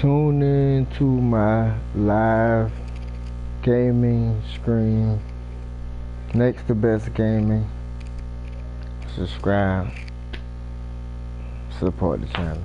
Tune in to my live gaming stream. Next to best gaming. Subscribe. Support the channel.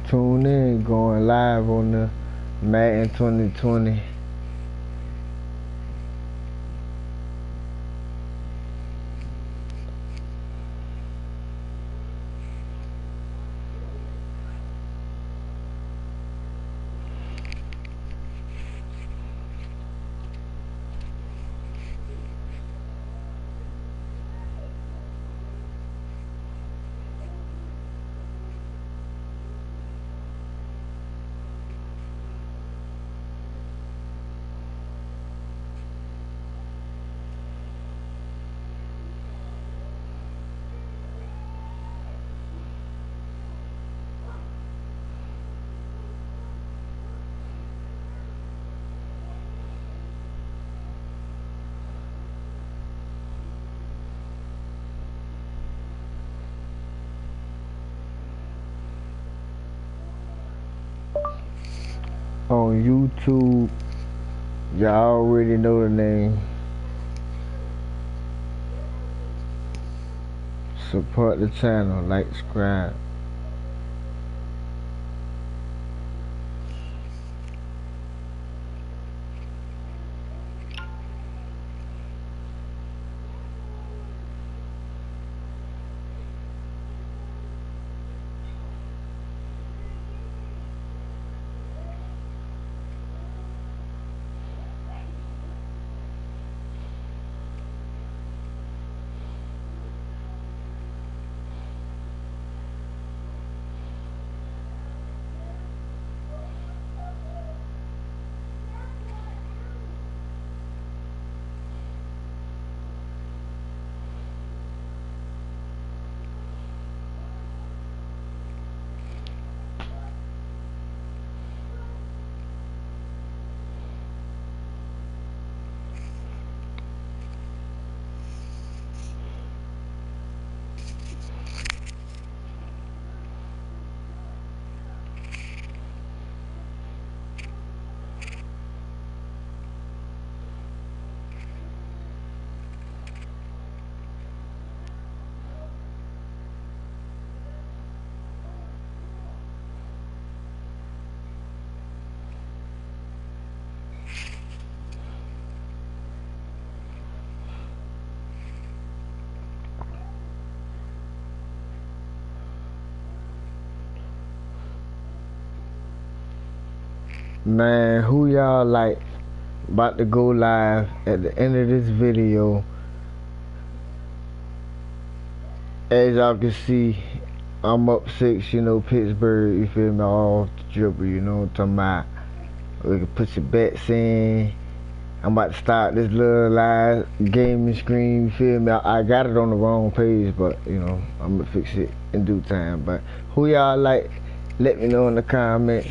Tune in, going live on the Madden 2020. On YouTube, y'all already know the name. Support the channel, like, subscribe. Man, who y'all like about to go live at the end of this video? As y'all can see, I'm up 6, you know, Pittsburgh, you feel me, all the dribble, you know what I'm talking about. We can put your bets in. I'm about to start this little live gaming screen, you feel me. I got it on the wrong page, but, you know, I'm gonna fix it in due time. But who y'all like, let me know in the comments.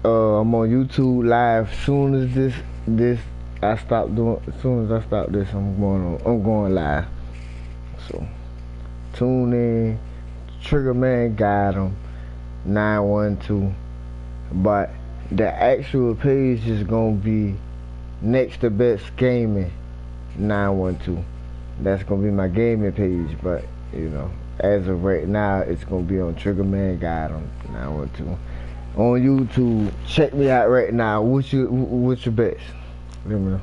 I'm on YouTube live. Soon as this I stop doing. As soon as I stop this, I'm going live. So tune in. Trigga-mann got him 912. But the actual page is gonna be next to best gaming 912. That's gonna be my gaming page. But you know, as of right now, it's gonna be on Trigga-mann Guide on 912 on YouTube. Check me out right now. What's your best? Let me know.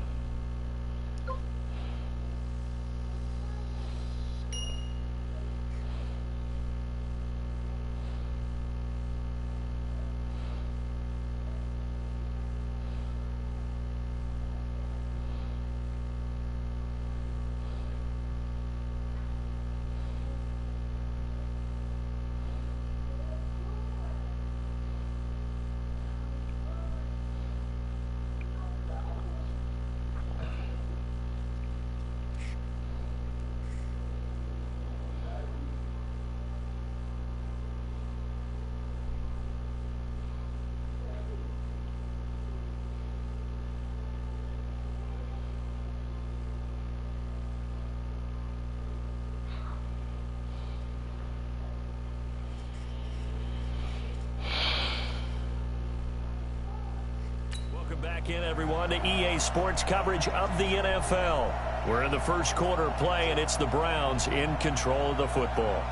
Back in, everyone, to EA Sports coverage of the NFL. We're in the first quarter play, and it's the Browns in control of the football.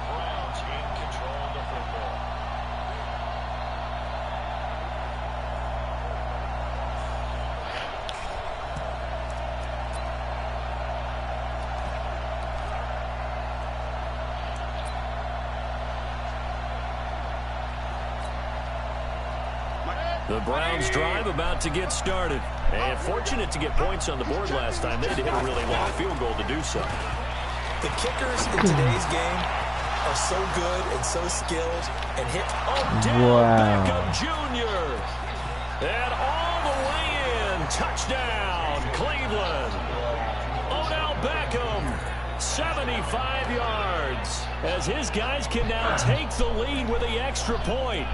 Browns in control of the football. The Browns drive about to get started. And fortunate to get points on the board last time. They had to hit a really long field goal to do so. The kickers in today's game are so good and so skilled and hit. Odell Beckham Jr. And all the way in. Touchdown, Cleveland. Odell Beckham, 75 yards. As his guys can now take the lead with the extra point.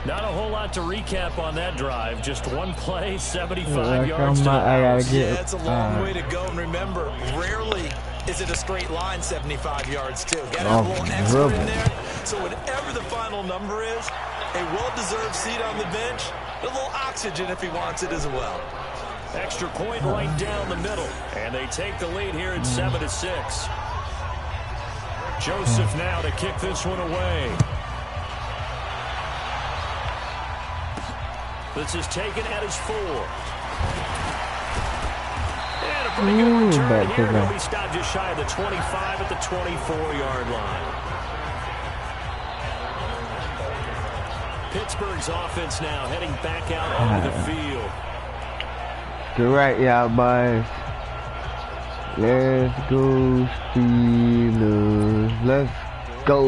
Not a whole lot to recap on that drive. Just one play, 75 yards to the house. Yeah, it's a long way to go. And remember, rarely is it a straight line 75 yards, too. Got to have a little extra in there. So whatever the final number is, a well-deserved seat on the bench, a little oxygen if he wants it as well. Extra point right down the middle. And they take the lead here at 7-6. Joseph now to kick this one away. This is taken at his 4. And a pretty good return here. He'll be stopped just shy of the 25 at the 24-yard line. Pittsburgh's offense now heading back out onto the field. Good right, y'all boys. Let's go, Steelers. Let's go.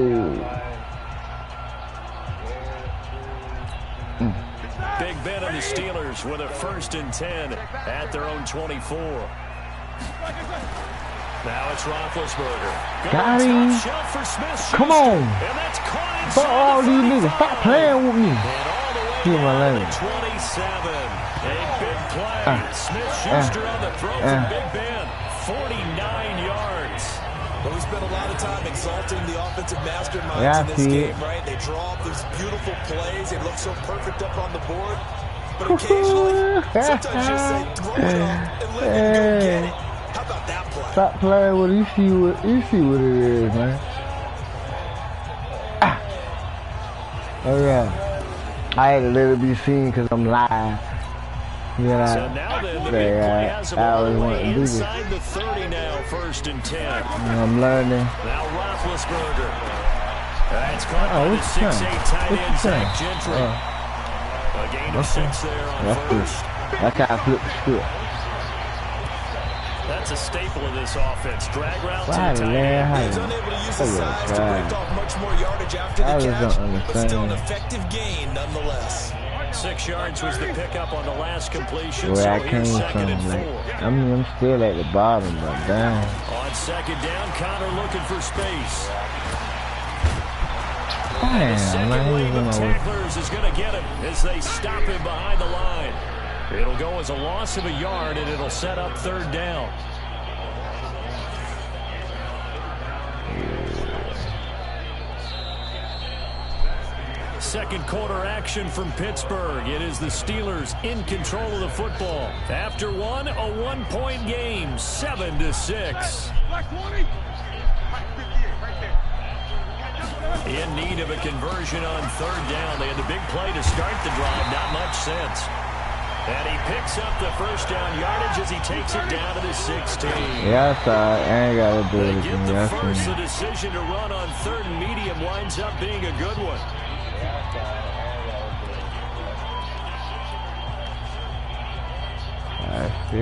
Big Ben and the Steelers with a 1st and 10 at their own 24. Now it's Roethlisberger. Got him. Come on. And that's caught Fuck all these niggas. Stop playing with me. And all the way down to 27. A big play. Smith-Schuster on the throw from Big Ben. 49 yards. Well, we spent a lot of time exalting the offensive masterminds in this game, right? They draw up these beautiful plays. They look so perfect up on the board. But occasionally, sometimes just say, throw it up and let him go get it. How about that play? Stop playing with it. You see what it is, man. Alright. I had to let it be seen because I'm live. Yeah, so now then, the big play has him all the way inside the 30 now, 1st and 10. I'm learning. Now Roethlisberger. That's caught by the 6'8" tight end, Zach Gentry. A gain of 6 there on 1st. That's how I flip the script. That's a staple of this offense. Drag route to the tight end. He's unable to use his size to break off much more yardage after the catch, but still an effective gain nonetheless. 6 yards was the pickup on the last completion. Where so I came from, like, I'm still at the bottom, but damn. On 2nd down, Connor looking for space. Damn, the second wave of tacklers is going to get him as they stop him behind the line. It'll go as a loss of a yard, and it'll set up 3rd down. second quarter action from Pittsburgh. It is the Steelers in control of the football. After one, a one-point game, 7-6. In need of a conversion on third down. They had the big play to start the drive. Not much sense. And he picks up the first down yardage as he takes it down to the 16. Yeah, I ain't got to do They it. give the first. The decision to run on third and medium winds up being a good one. That's it.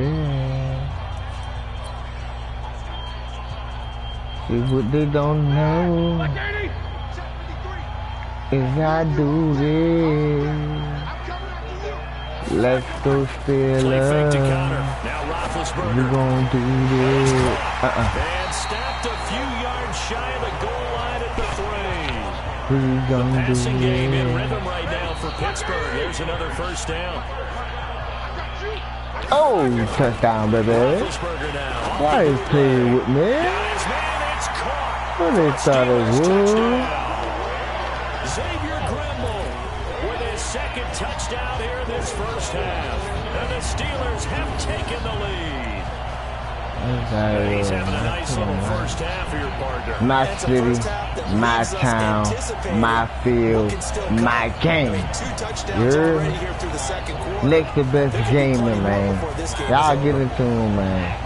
See what they don't know is I do this. Let's go Steelers. We gon' do this. And snapped a few yards shy of the goal line at the 3. We gon' do Passing game in this. rhythm right now for Pittsburgh. There's another first down. Oh, touchdown, baby. Why is playing with me? What they thought it would? Second touchdown here in this first half. And the Steelers have taken the lead. He's having a nice little first half for your partner. My city, my town, my field, my game. You're next to best gaming, man. Y'all get into him, man.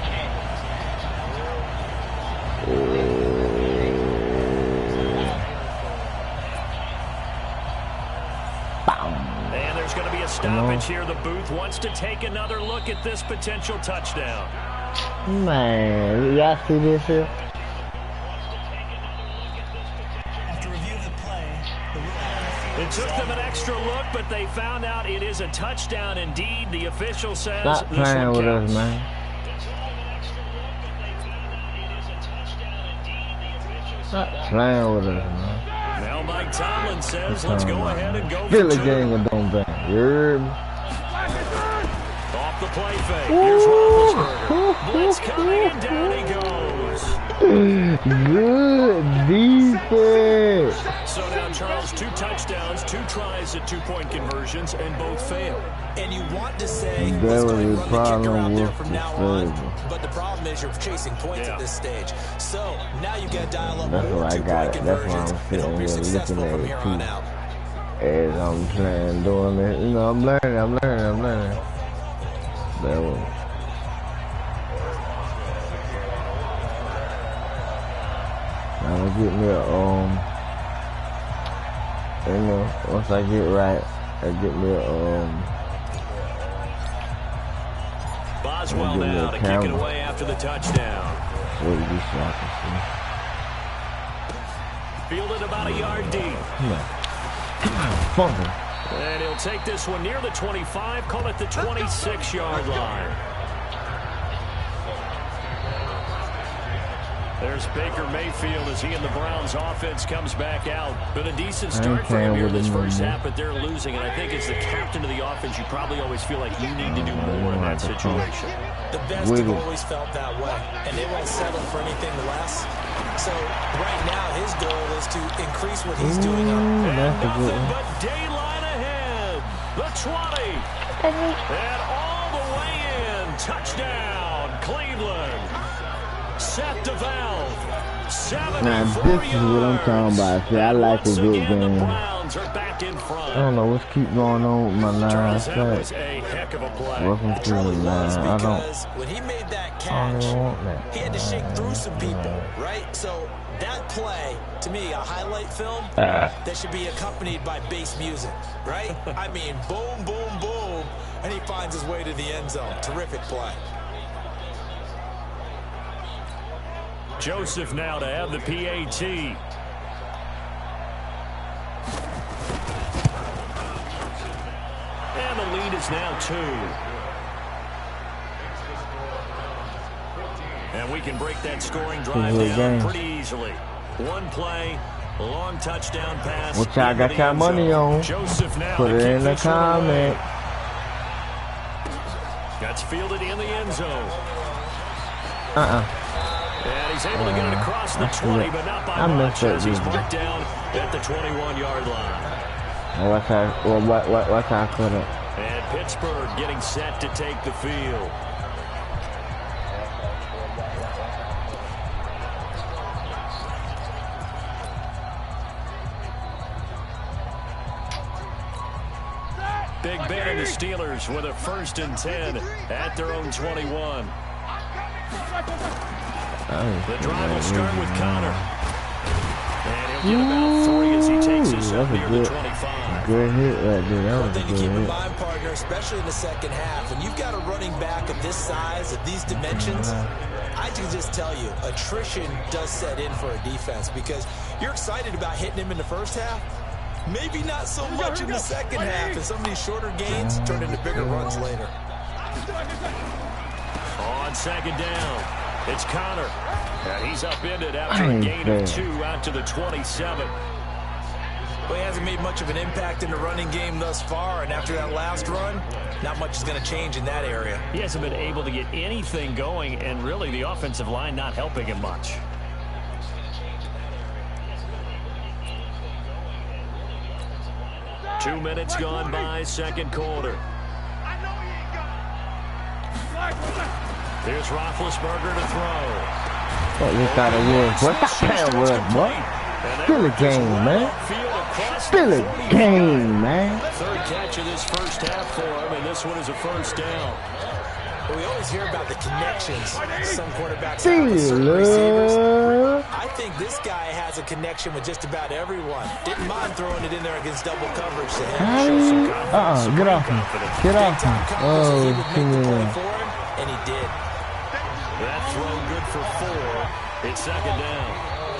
And there's going to be a stoppage here. The booth wants to take another look at this potential touchdown. Man, y'all see this here? After review the play, it took them an extra look, but they found out it is a touchdown indeed. The official says Stop playing with us, man. Stop playing with us, man. Now Mike Tomlin says, let's go ahead and go Feel for the two. game and don't bang. You heard me? Off the play fake. Here's Roethlisberger. Blitz coming and down he goes. Good defense. So now, Charles, 2 touchdowns, 2 tries at 2-point conversions, and both fail. And you want to say, That let's was go and the run the kicker problem out there with from the now on. Trigga. But the problem is you're chasing points at this stage. So now you got to dial up That's more what I 2-point got. That's why conversions I'm and sitting hope you're here successful looking from at here it on too. out. As I'm playing, doing it. You know, I'm learning. That was. I'm gonna get me a, you know, once I get right, I get me a, Boswell now to kick it away after the touchdown. so you be so I Fielded about a yard deep. can see. Come on, fumble. And he'll take this one near the 25, call it the 26-yard line. There's Baker Mayfield as he and the Browns offense comes back out. Been a decent start for him here this first half, but they're losing. And I think as the captain of the offense, you probably always feel like you need to do more in that situation. The best have always felt that way, and they won't settle for anything less. So right now, his goal is to increase what he's doing on. And nothing but daylight ahead. The 20. And all the way in. Touchdown, Cleveland. Set the valve. Now this is what I'm talking about. See, I like a good game. I don't know what's keep going on with my line. Was a heck of a play. Welcome to the line. I don't. When he made that I catch, don't want that. he had to shake through some people, right? So that play, to me, a highlight film that should be accompanied by bass music, right? I mean, boom, boom, boom, and he finds his way to the end zone. Terrific play. Joseph now to have the PAT. And the lead is now 2. And we can break that scoring drive down pretty easily. One play, long touchdown pass. Which I got your money on. Joseph now Put it in the comment. That's fielded in the end zone. And he's able to get it across the 20, but not by much as he's marked down at the 21-yard line. What's our cut up? And Pittsburgh getting set to take the field. Big Ben and the Steelers with a 1st and 10 at their own 21. The drive will start with Connor. And he'll get about 3 as he takes us up near the 25. Good hit right there. That One was a thing to good keep in hit. mind, partner, especially in the second half, when you've got a running back of this size, of these dimensions, I can just tell you, attrition does set in for a defense because you're excited about hitting him in the first half. Maybe not so much in the second half, and some of these shorter gains turn into bigger runs later. On 2nd down, it's Connor. And he's upended after a gain of 2 out to the 27. Well, he hasn't made much of an impact in the running game thus far, and after that last run, not much is going to change in that area. He hasn't been able to get anything going, and really the offensive line not helping him much. Two minutes gone by, 2nd quarter. Here's Roethlisberger to throw. What you thought it was? What that playing was, boy? Still a game, man. Still a game, man. 3rd catch of this first half for him, and this one is a 1st down. Well, we always hear about the connections some quarterbacks have with certain receivers. I think this guy has a connection with just about everyone. Didn't mind throwing it in there against double coverage to him. Get off him. Get off him. Oh, He would make the play yeah. for him, and he did. That throw good for 4. It's 2nd down.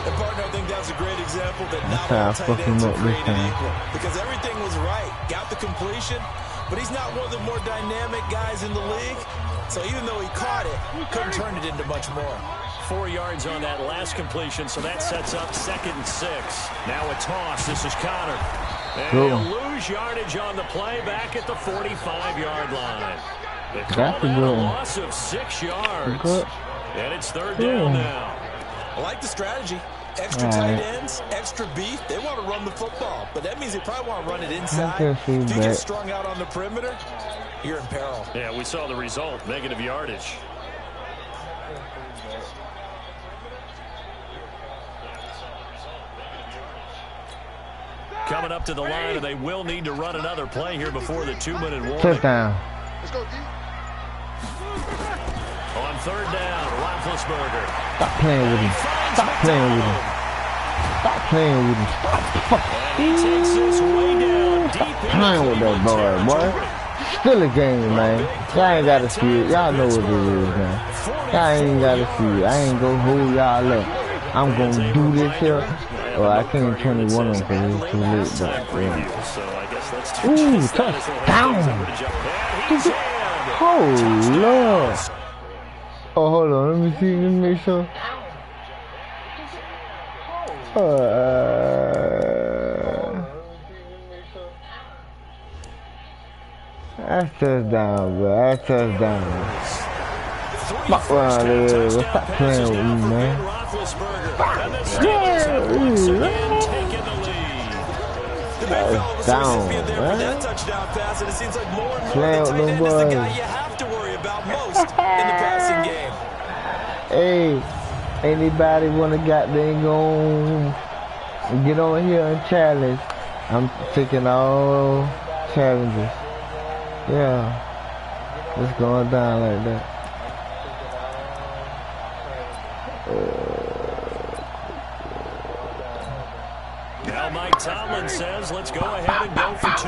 And partner, I think that's a great example that not how I all tight fuck him ends are up this created time. equal. Because everything was right. Got the completion, but he's not one of the more dynamic guys in the league. So even though he caught it, couldn't turn it into much more. 4 yards on that last completion, so that sets up 2nd and 6. Now a toss. This is Connor. And he'll lose yardage on the play back at the 45-yard line. They call that a loss of 6 yards. And it's 3rd down now. I like the strategy. Extra tight ends, extra beef. They want to run the football, but that means they probably want to run it inside. If you get strung out on the perimeter, you're in peril. Yeah, we saw the result, negative yardage. Coming up to the line, and they will need to run another play here before the 2-minute warning. Touchdown. Let's go, D. On 3rd down, Roethlisberger. Stop playing with him. Stop playing with him. Stop playing with him. Stop. And he takes this way down deep in Playing with that boy. Still a game, man. Y'all ain't got to see it. Y'all know what it is, man. Y'all ain't got to see it. I ain't gonna hold y'all up. I'm gonna do this here. Well, I can't turn the one on because it's too late, but yeah. Ooh, touchdown. Oh, Lord. Oh, hold on. Let me see. Let me make sure. That's touchdown, bro. That's touchdown. Fuck around there. Stop playing with me, man. That's down, man. That touchdown pass, and it seems like more and more Playing the with tight them end is the boys. guy you have to worry about most in the passing game. Hey, anybody wanna goddamn go get on here and challenge? I'm taking all challenges. Yeah, it's going down like that. Now Mike Tomlin says, let's go ahead and go for 2.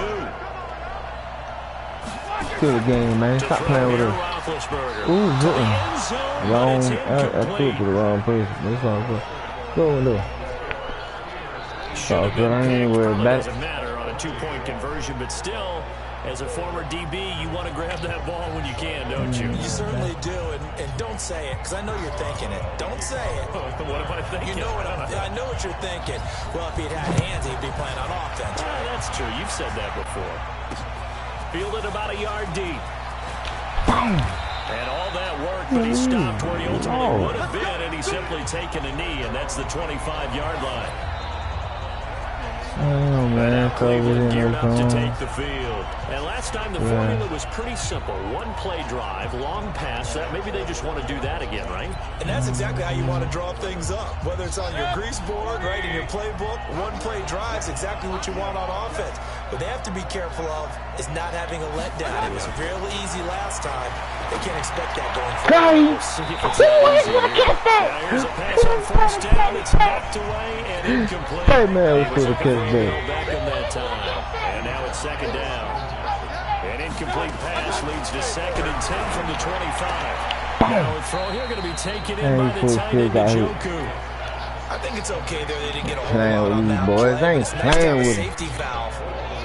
Still a game, man. Stop playing with us. Ooh, good one. Wrong. I threw it to the wrong place. That's all good. Go on there. Oh, good. I ain't worried about it. Doesn't matter on a 2-point conversion, but still, as a former DB, you want to grab that ball when you can, don't you? You certainly do, and don't say it, because I know you're thinking it. Don't say it. What am I thinking? You know what I know what you're thinking. Well, if he'd had hands, he'd be playing on offense. That's true. You've said that before. Fielded about a yard deep. And all that work, but he stopped where he ultimately would have been, and he's simply taken a knee, and that's the 25-yard line. Oh man, Cleveland geared up to take the field. And last time the formula was pretty simple. One play drive, long pass. Maybe they just want to do that again, right? And that's exactly how you want to draw things up. Whether it's on your grease board, right, in your playbook, one play drives exactly what you want on offense. What they have to be careful of is not having a letdown. It was real easy last time. They can't expect that going forward. Here's a pass on first down. It's knocked away and incomplete. Hey man, let's go to catch back in that time. And now it's second down. An incomplete pass leads to 2nd and 10 from the 25. Now a throw here going to be taken in by the tight end Njoku. I think it's okay there. They didn't get a whole lot on that boys. play. Ain't playing with safety valve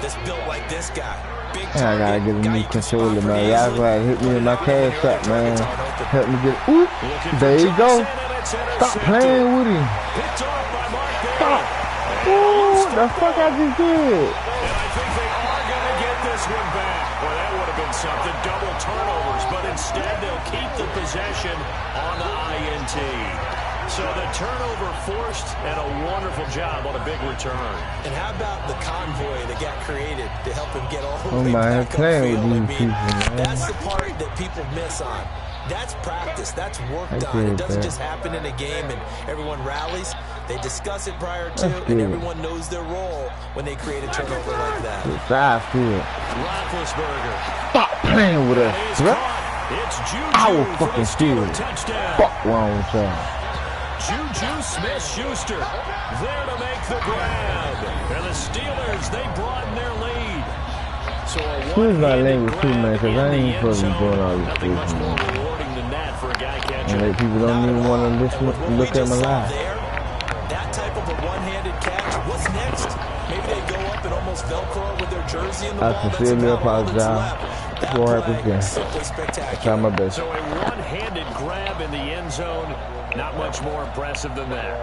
that's built like this guy. Big I gotta get a new controller, man. Y'all gotta hit me in my cash app, man. Help me get. Oop, there you go. Stop playing with him. Stop. Ooh, the fuck I just did. And I think they are going to get this one back. Well, that would have been something. Double turnovers, but instead they'll keep the possession on the INT. So the turnover forced and a wonderful job on a big return. And how about the convoy that got created to help him get all the way back upfield? With these people, man. That's the part that people miss on. That's practice. That's work done. It doesn't just happen in a game and everyone rallies. They discuss it prior to, and everyone knows their role when they create a turnover like that. Roethlisberger. Stop playing with us. It's Juju. I will fucking steal it. Fuck wrong with y'all. Juju Smith-Schuster there to make the grab. And the Steelers, they broaden their lead. So excuse my language too, man, because I ain't supposed to be doing all this nothing much more rewarding than that for a guy catcher. And people don't even want to listen and look at my live. That type of a one-handed catch. What's next? Maybe they go up and almost Velcro with their jersey in the ball. I sincerely apologize. What happened again? Simply spectacular. I tried my best. So a one-handed grab in the end zone. Not much more impressive than that.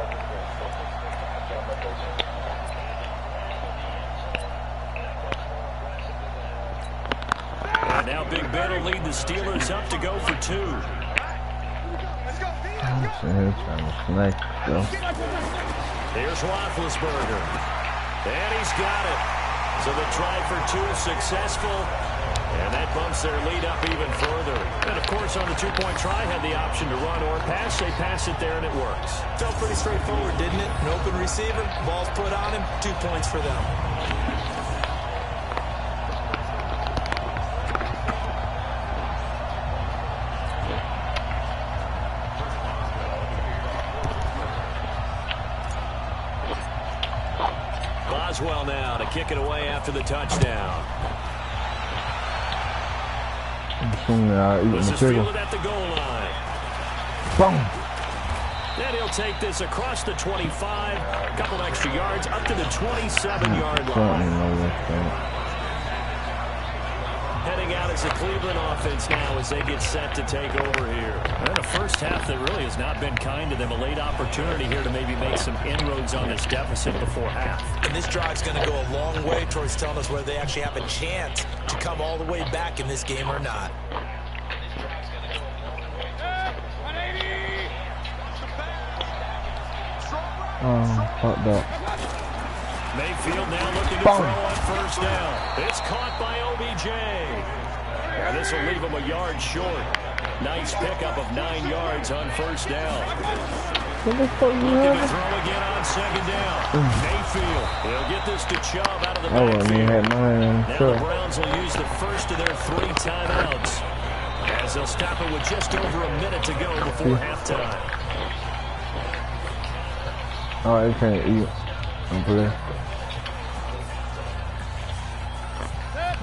And now Big Ben will lead the Steelers up to go for 2. Here's Roethlisberger. And he's got it. So the try for 2 is successful. And that bumps their lead up even further. And, of course, on the two-point try, had the option to run or pass. They pass it there, and it works. Felt pretty straightforward, didn't it? An open receiver, ball's put on him, 2 points for them. Boswell now to kick it away after the touchdown. This is fielded at the goal line. Boom. Then he'll take this across the 25, a couple extra yards, up to the 27-yard line. Heading out as the Cleveland offense now as they get set to take over here. And a first half that really has not been kind to them. A late opportunity here to maybe make some inroads on this deficit before half. And this drive's going to go a long way towards telling us whether they actually have a chance to come all the way back in this game or not. Oh, fucked up. Mayfield now looking to throw on first down. It's caught by OBJ. And this will leave him a yard short. Nice pickup of 9 yards on first down. Looking to throw again on second down. Mayfield, he'll get this to Chubb out of the backfield. Now the Browns will use the first of their 3 timeouts as they'll stop it with just over a minute to go before halftime. Oh, I can't eat. I'm playing.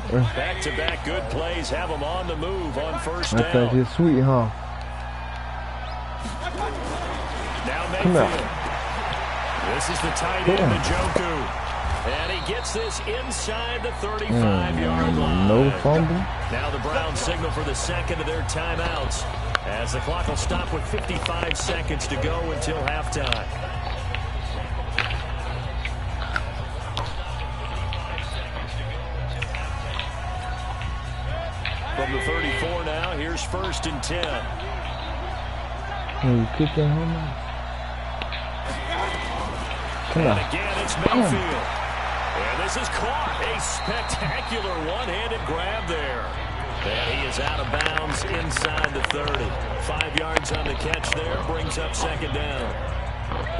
Back-to-back good plays have them on the move on first down. I think it's sweet, huh? Now Mayfield. This is the tight end, Njoku. And he gets this inside the 35-yard line. No fumble. Now the Browns signal for the second of their timeouts as the clock will stop with 55 seconds to go until halftime. From the 34 now, here's 1st and 10. You kick that home. Come on. And again, it's Mayfield. And this is caught. A spectacular one-handed grab there. And he is out of bounds inside the 30. 5 yards on the catch there. Brings up second down.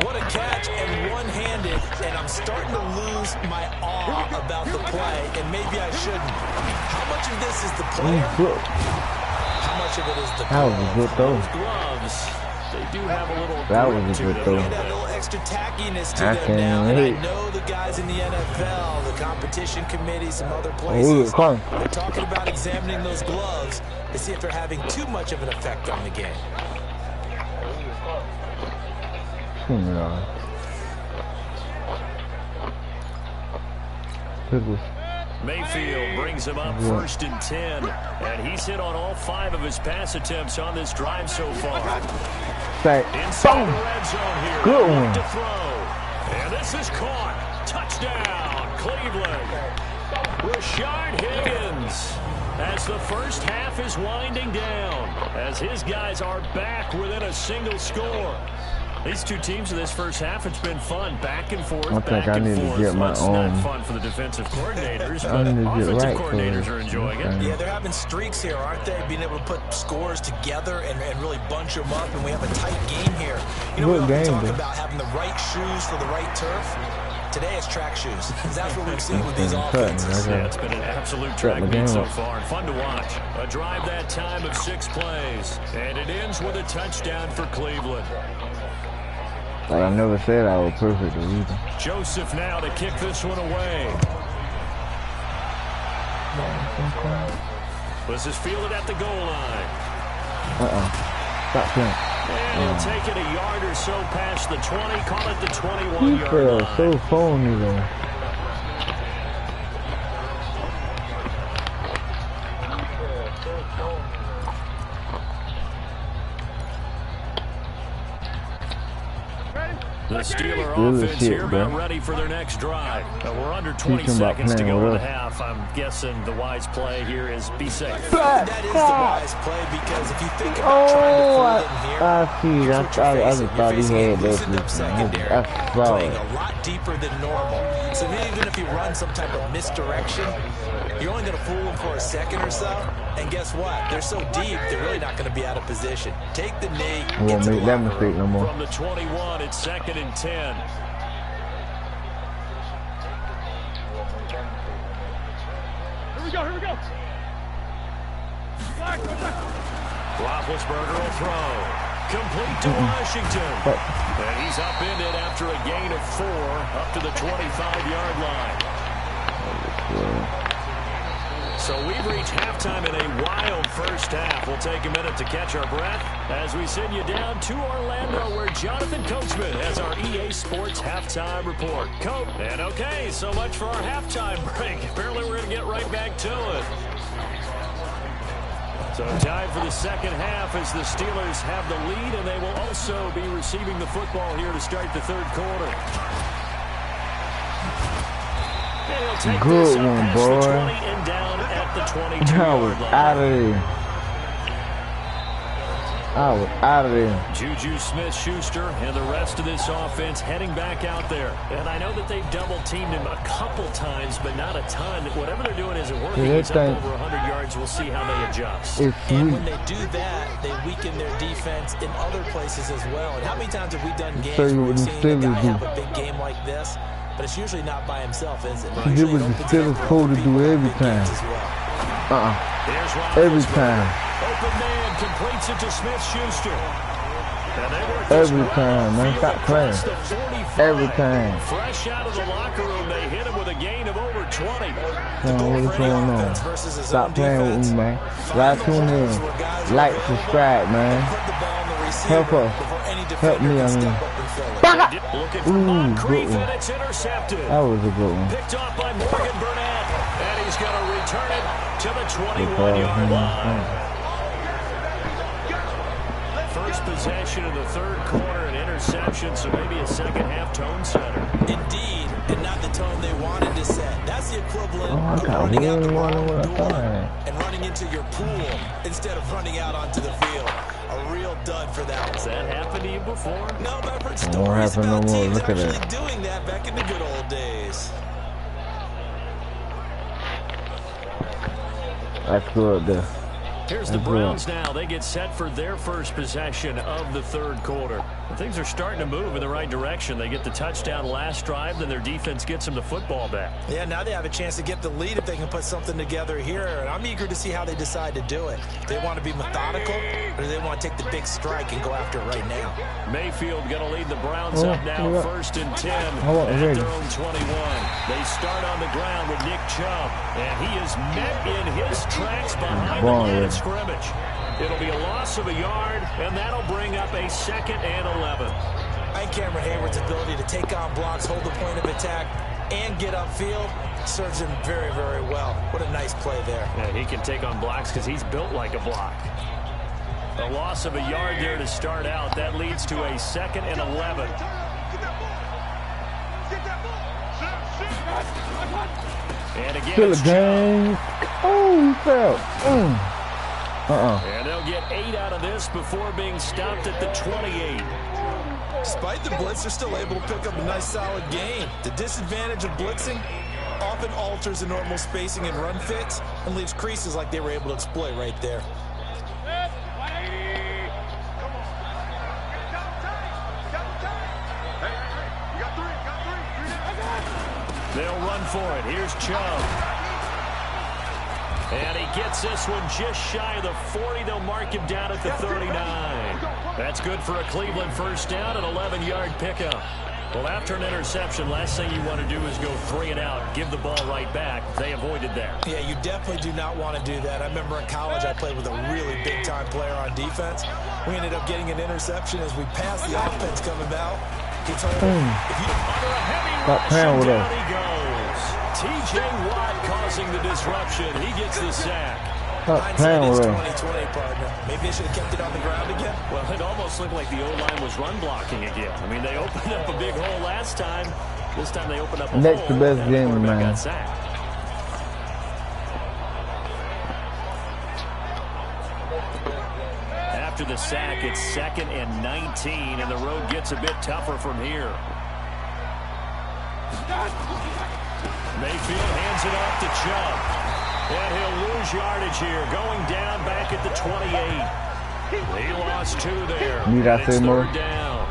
What a catch and one-handed, and I'm starting to lose my awe about the play, and maybe I shouldn't. How much of this is the player? How much of it is the That was a good throw. Those gloves, they do have a little That was grip a to good them. throw. They got a little extra tackiness to I them can't now, and I wait. know the guys in the NFL, the competition committee, some other Ooh, places, come. they're talking about examining those gloves to see if they're having too much of an effect on the game. Mayfield brings him up 1st and 10, and he's hit on all 5 of his pass attempts on this drive so far. Inside the red zone here. Good one. To throw. And this is caught. Touchdown, Cleveland. Rashard Higgins, as the first half is winding down, as his guys are back within a single score. These two teams in this first half, it's been fun. Back and forth, I think I need to get my It's own. not fun for the defensive coordinators, I but need to get offensive right coordinators for it. are enjoying it. Yeah, they're having streaks here, aren't they? Being able to put scores together and really bunch them up, and we have a tight game here. You know, we Good often game, talk though. about having the right shoes for the right turf. Today it's track shoes. That's what we've seen with these offenses. Yeah, it's been an absolute track meet so far, and fun to watch. A drive that time of 6 plays, and it ends with a touchdown for Cleveland. Like I never said I was perfect either. Joseph now to kick this one away. This is fielded at the goal line. Stop playing. And he'll take it a yard or so past the 20, call it the He 21-yard felt line. so phony though. The Steeler Good offense shit, here about bro. ready for their next drive. We're under 20 Teach 'em about seconds to playing go in with the us. half. I'm guessing the wise play here is be safe. That is the wise play, because if you think about trying to Oh, fool in here, I see. here's I what you're just facing. thought he You're facing had a that. loosened up secondary, That's solid. playing a lot deeper than normal. So even if you run some type of misdirection, you're only going to fool them for a second or so. And guess what? They're so deep, they're really not going to be out of position. Take the knee. I won't make that mistake no more. From the 21, it's 2nd and 10. Here we go. Roethlisberger will throw. Complete to Washington. And he's upended after a gain of 4 up to the 25-yard line. So we've reached halftime in a wild first half. We'll take a minute to catch our breath as we send you down to Orlando, where Jonathan Coachman has our EA Sports halftime report. Coach, and okay, so much for our halftime break. Apparently we're going to get right back to it. So time for the second half as the Steelers have the lead, and they will also be receiving the football here to start the third quarter. Good one, boy. And down at the 22 I was out of there. I was out of there. Juju Smith-Schuster and the rest of this offense heading back out there. And I know that they've double-teamed him a couple times, but not a ton. Whatever they're doing isn't working. He's up over 100 yards. We'll see how they adjust. And when they do that, they weaken their defense in other places as well. And how many times have we done games where we've seen a guy have a big game like this? But it's usually not by himself, is it? He did what the Steelers supposed to do every time. Every time. Open man completes it to Smith-Schuster. Every time, man. Stop playing. Every time. Fresh out of the locker room, they hit him with a gain of over 20. Man, what's going on? Stop playing with me, man. Like, tune in. Like, subscribe, man. Help us. Help me, I mean. Ooh, good one. It's intercepted. That was a good one. Picked off by Morgan Burnett. And he's going to return it to the 21-yard line. First possession of the third quarter, an interception, so maybe a second-half tone setter. Indeed, and not the tone they wanted to set. That's the equivalent of got running out the really wrong what I door thought. and running into your pool instead of running out onto the field. A real dud for that one. Has that happened to you before? No, but I've heard Won't stories happen no about more. teams Look at actually that. doing that back in the good old days. That's good there. Here's the Browns now. They get set for their first possession of the third quarter. And things are starting to move in the right direction. They get the touchdown last drive, then their defense gets them the football back. Yeah, now they have a chance to get the lead if they can put something together here. And I'm eager to see how they decide to do it. They want to be methodical, or do they want to take the big strike and go after it right now? Mayfield going to lead the Browns up now, 1st and 10 at their own 21. They start on the ground with Nick Chubb, and he is met in his tracks behind the line of scrimmage. It'll be a loss of a yard, and that'll bring up a 2nd and 11. I think Cameron Hayward's ability to take on blocks, hold the point of attack, and get upfield serves him very, very well. What a nice play there. Yeah, he can take on blocks because he's built like a block. A loss of a yard there to start out. That leads to a 2nd and 11. And again, it's James. Oh, he fell. And they'll get 8 out of this before being stopped at the 28. Despite the blitz, they're still able to pick up a nice solid gain. The disadvantage of blitzing often alters the normal spacing and run fits and leaves creases like they were able to exploit right there. They'll run for it. Here's Chubb. And he gets this one just shy of the 40. They'll mark him down at the 39. That's good for a Cleveland first down, an 11-yard pickup. Well, after an interception, last thing you want to do is go 3 and out, give the ball right back. They avoided that. Yeah, you definitely do not want to do that. I remember in college I played with a really big-time player on defense. We ended up getting an interception as we passed the offense coming out. He told him, if you under a heavy rush, down he goes. T.J. Watt causing the disruption. He gets the sack. Hindsight is 2020, partner. Maybe they should have kept it on the ground again. Well, it almost looked like the O-line was run blocking again. I mean, they opened up a big hole last time. This time they opened up a hole. Next the best game, man. Got sacked. After the sack, it's 2nd and 19, and the road gets a bit tougher from here. Mayfield hands it off to Chubb. And he'll lose yardage here. Going down back at the 28. He lost 2 there. Need I say more? Down.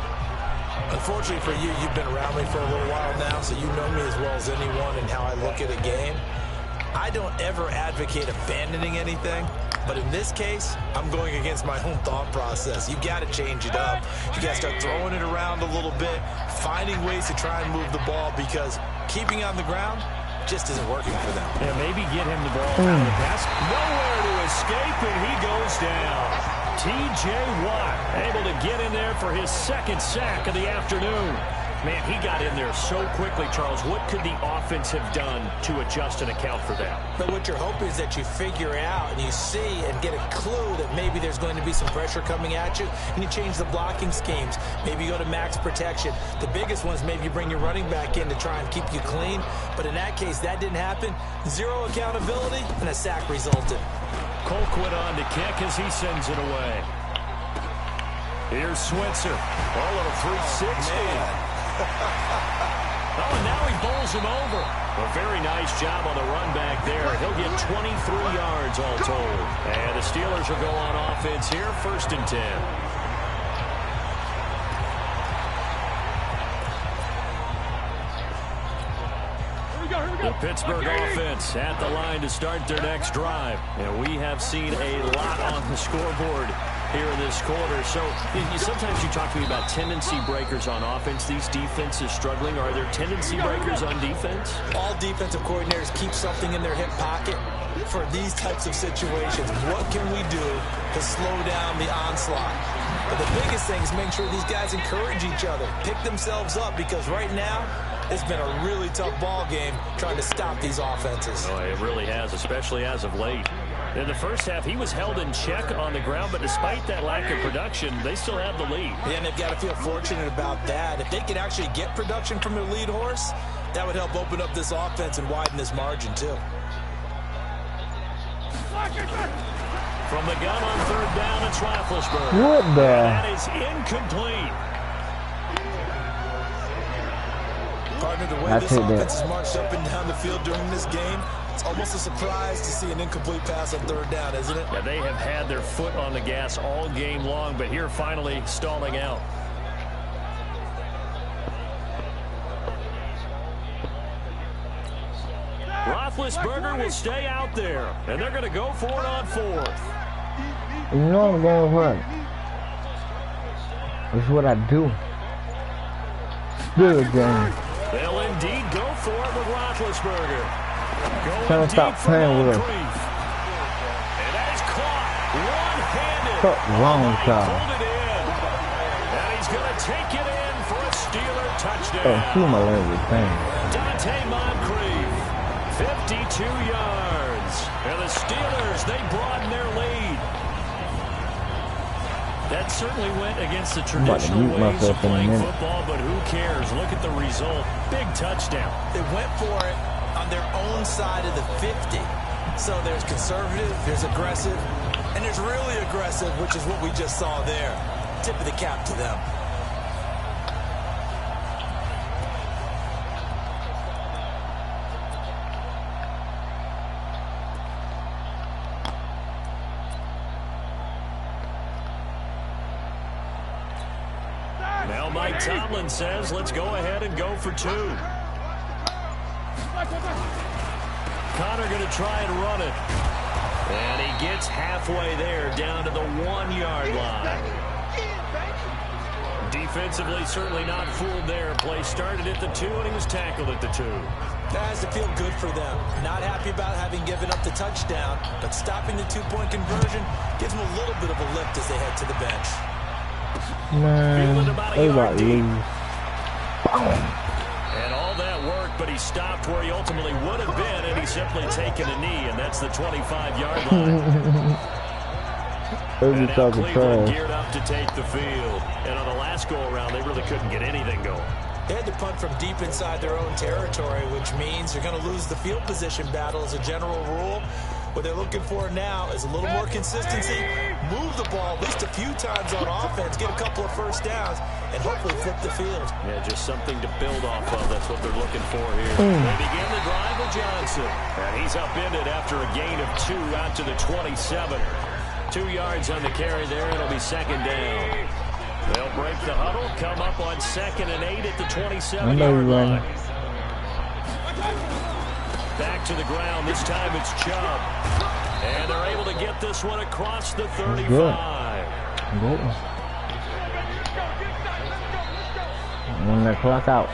Unfortunately for you, you've been around me for a little while now, so you know me as well as anyone and how I look at a game. I don't ever advocate abandoning anything, but in this case, I'm going against my own thought process. You got to change it up. You got to start throwing it around a little bit, finding ways to try and move the ball, because keeping on the ground just isn't working for them. Yeah, maybe get him the ball out of the pass. Nowhere to escape, and he goes down. T.J. Watt able to get in there for his 2nd sack of the afternoon. Man, he got in there so quickly, Charles. What could the offense have done to adjust and account for that? But what you're hoping is that you figure out and you see and get a clue that maybe there's going to be some pressure coming at you, and you change the blocking schemes. Maybe you go to max protection. The biggest one is maybe you bring your running back in to try and keep you clean. But in that case, that didn't happen. 0 accountability, and a sack resulted. Colquitt on to kick as he sends it away. Here's Switzer. Oh, a 360. Oh, and now he bowls him over. A very nice job on the run back there. He'll get 23 yards all told. And the Steelers will go on offense here, 1st and 10. The Pittsburgh offense at the line to start their next drive. And we have seen a lot on the scoreboard here in this quarter. So sometimes you talk to me about tendency breakers on offense. These defenses struggling. Are there tendency breakers on defense? All defensive coordinators keep something in their hip pocket for these types of situations. What can we do to slow down the onslaught? But the biggest thing is make sure these guys encourage each other, pick themselves up, because right now it's been a really tough ball game trying to stop these offenses. Oh, it really has, especially as of late. In the first half, he was held in check on the ground, but despite that lack of production, they still have the lead. Yeah, and they've got to feel fortunate about that. If they could actually get production from their lead horse, that would help open up this offense and widen this margin, too. From the gun on 3rd down, it's Roethlisberger. What the? That is incomplete. Partner, the way this offense has marched up and down the field during this game, It's almost a surprise to see an incomplete pass on third down, isn't it? Yeah, they have had their foot on the gas all game long, but here finally stalling out. Roethlisberger will stay out there, and they're going to go for it on fourth. You know I'm going for it. That's what I do. Good game. They'll indeed go for it with Roethlisberger. Trying to stop playing with us. And that is caught one-handed. Wrong side. Pulled it in. And he's going to take it in for a Steeler touchdown. Oh, shoot my language, dang. Moncrief, 52 yards. And the Steelers, they broaden their lead. That certainly went against the traditional ways of playing football, but who cares? Look at the result. Big touchdown. They went for it on their own side of the 50. So there's conservative, there's aggressive, and there's really aggressive, which is what we just saw there. Tip of the cap to them. Now Mike Tomlin says, let's go ahead and go for two. Connor going to try and run it. And he gets halfway there, down to the 1-yard line. Defensively, certainly not fooled there. Play started at the 2, and he was tackled at the 2. That has to feel good for them. Not happy about having given up the touchdown, but stopping the 2-point conversion gives them a little bit of a lift as they head to the bench. Man, they got lose. And all that work, but he stopped where he ultimately would have been, and he's simply taken a knee, and that's the 25-yard line. And now Cleveland geared up to take the field. And on the last go-around, they really couldn't get anything going. They had to punt from deep inside their own territory, which means they're going to lose the field position battle as a general rule. What they're looking for now is a little more consistency, move the ball at least a few times on offense, get a couple of first downs, and hopefully flip the field. Yeah, just something to build off of. That's what they're looking for here. They begin the drive with Johnson. And he's upended after a gain of 2 out to the 27. 2 yards on the carry there. It'll be second down. They'll break the huddle, come up on 2nd and 8 at the 27-yard line. Back to the ground. This time it's Chubb. And they're able to get this one across the 35. Good. When the clock out.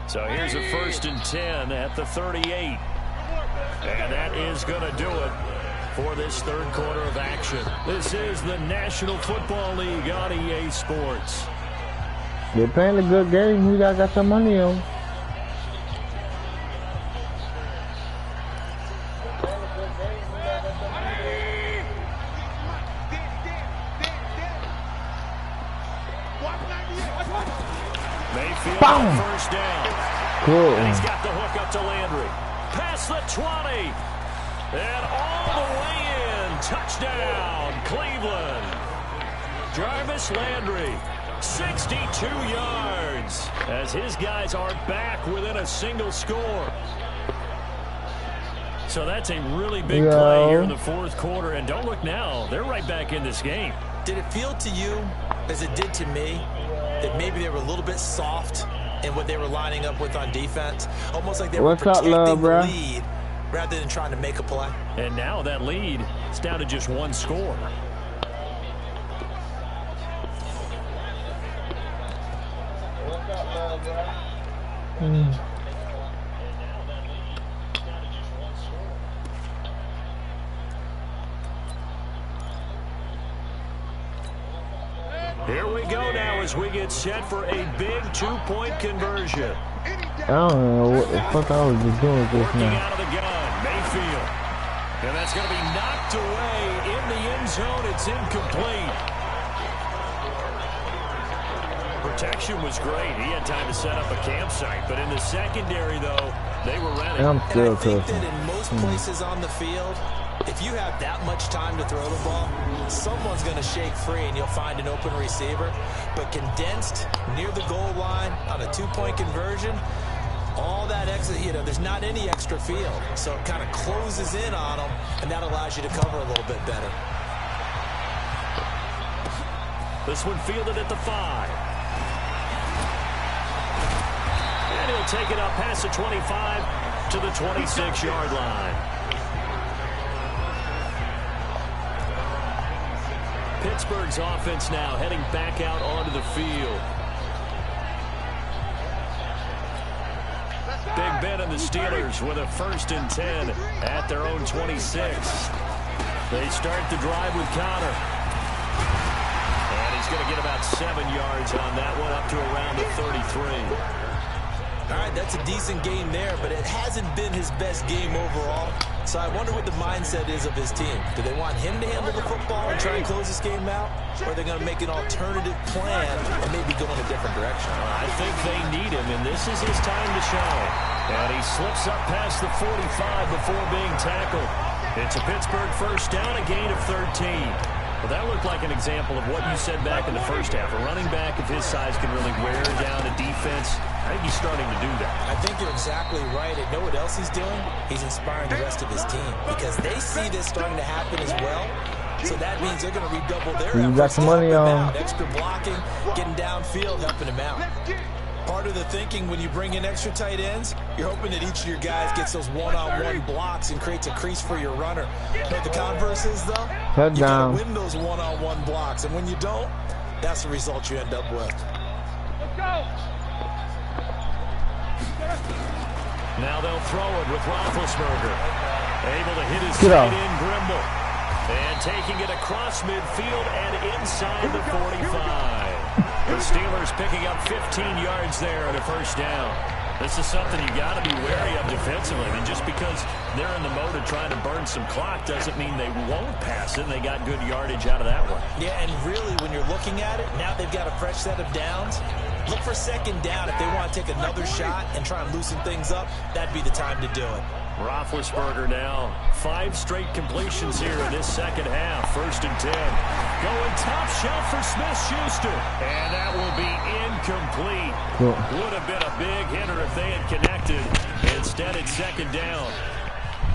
So here's a 1st and 10 at the 38. And that is going to do it for this third quarter of action. This is the National Football League on EA Sports. They're playing a good game. Who got some money on? Mayfield on first down. Cool. And he's got the hook up to Landry. Past the 20. And all the way in. Touchdown, Cleveland. Jarvis Landry, 62 yards. As his guys are back within a single score. So that's a really big play here in the fourth quarter. And don't look now. They're right back in this game. Did it feel to you, as it did to me, that maybe they were a little bit soft in what they were lining up with on defense? Almost like they were protecting the lead rather than trying to make a play. And now that lead is down to just 1 score. Here we go now as we get set for a big 2-point conversion. I don't know what the fuck I was just doing just now. Out of the gun, Mayfield. And that's going to be knocked away in the end zone. It's incomplete. Protection was great. He had time to set up a campsite. But in the secondary, though, They were ready. And I'm still I think cooking. that in most places on the field, if you have that much time to throw the ball, someone's going to shake free and you'll find an open receiver. But condensed near the goal line on a two-point conversion, all that extra, there's not any extra field. So it kind of closes in on them, and that allows you to cover a little bit better. This one fielded at the 5. And he'll take it up past the 25 to the 26-yard line. Pittsburgh's offense now heading back out onto the field. Big Ben and the Steelers with a 1st and 10 at their own 26. They start the drive with Connor. And he's going to get about 7 yards on that one, up to around the 33. All right, that's a decent game there, but it hasn't been his best game overall. So I wonder what the mindset is of his team. Do they want him to handle the football and try and close this game out? Or are they going to make an alternative plan and maybe go in a different direction? I think they need him, and this is his time to shine. And he slips up past the 45 before being tackled. It's a Pittsburgh 1st down, a gain of 13. Well, that looked like an example of what you said back in the first half. A running back of his size can really wear down a defense. I think he's starting to do that. I think you're exactly right. And know what else he's doing? He's inspiring the rest of his team because they see this starting to happen as well. So that means they're going to redouble their efforts. You got some money on. Extra blocking, getting downfield, helping him out. Part of the thinking when you bring in extra tight ends, you're hoping that each of your guys gets those one-on-one blocks and creates a crease for your runner. But the converse is, though, you got to win those one-on-one blocks. And when you don't, that's the result you end up with. Let's go. Now they'll throw it with Roethlisberger. Able to hit his tight end, Grimble. And taking it across midfield and inside the 45. The Steelers picking up 15 yards there at a 1st down. This is something you got to be wary of defensively. And just because they're in the mode of trying to burn some clock doesn't mean they won't pass it. They got good yardage out of that one. Yeah, and really when you're looking at it, now they've got a fresh set of downs. Look for 2nd down if they want to take another shot and try and loosen things up. That'd be the time to do it. Roethlisberger now 5 straight completions here in this 2nd half. 1st and 10. Going top shelf for Smith-Schuster. And that will be incomplete. Cool. Would have been a big hitter if they had connected. Instead, it's 2nd down.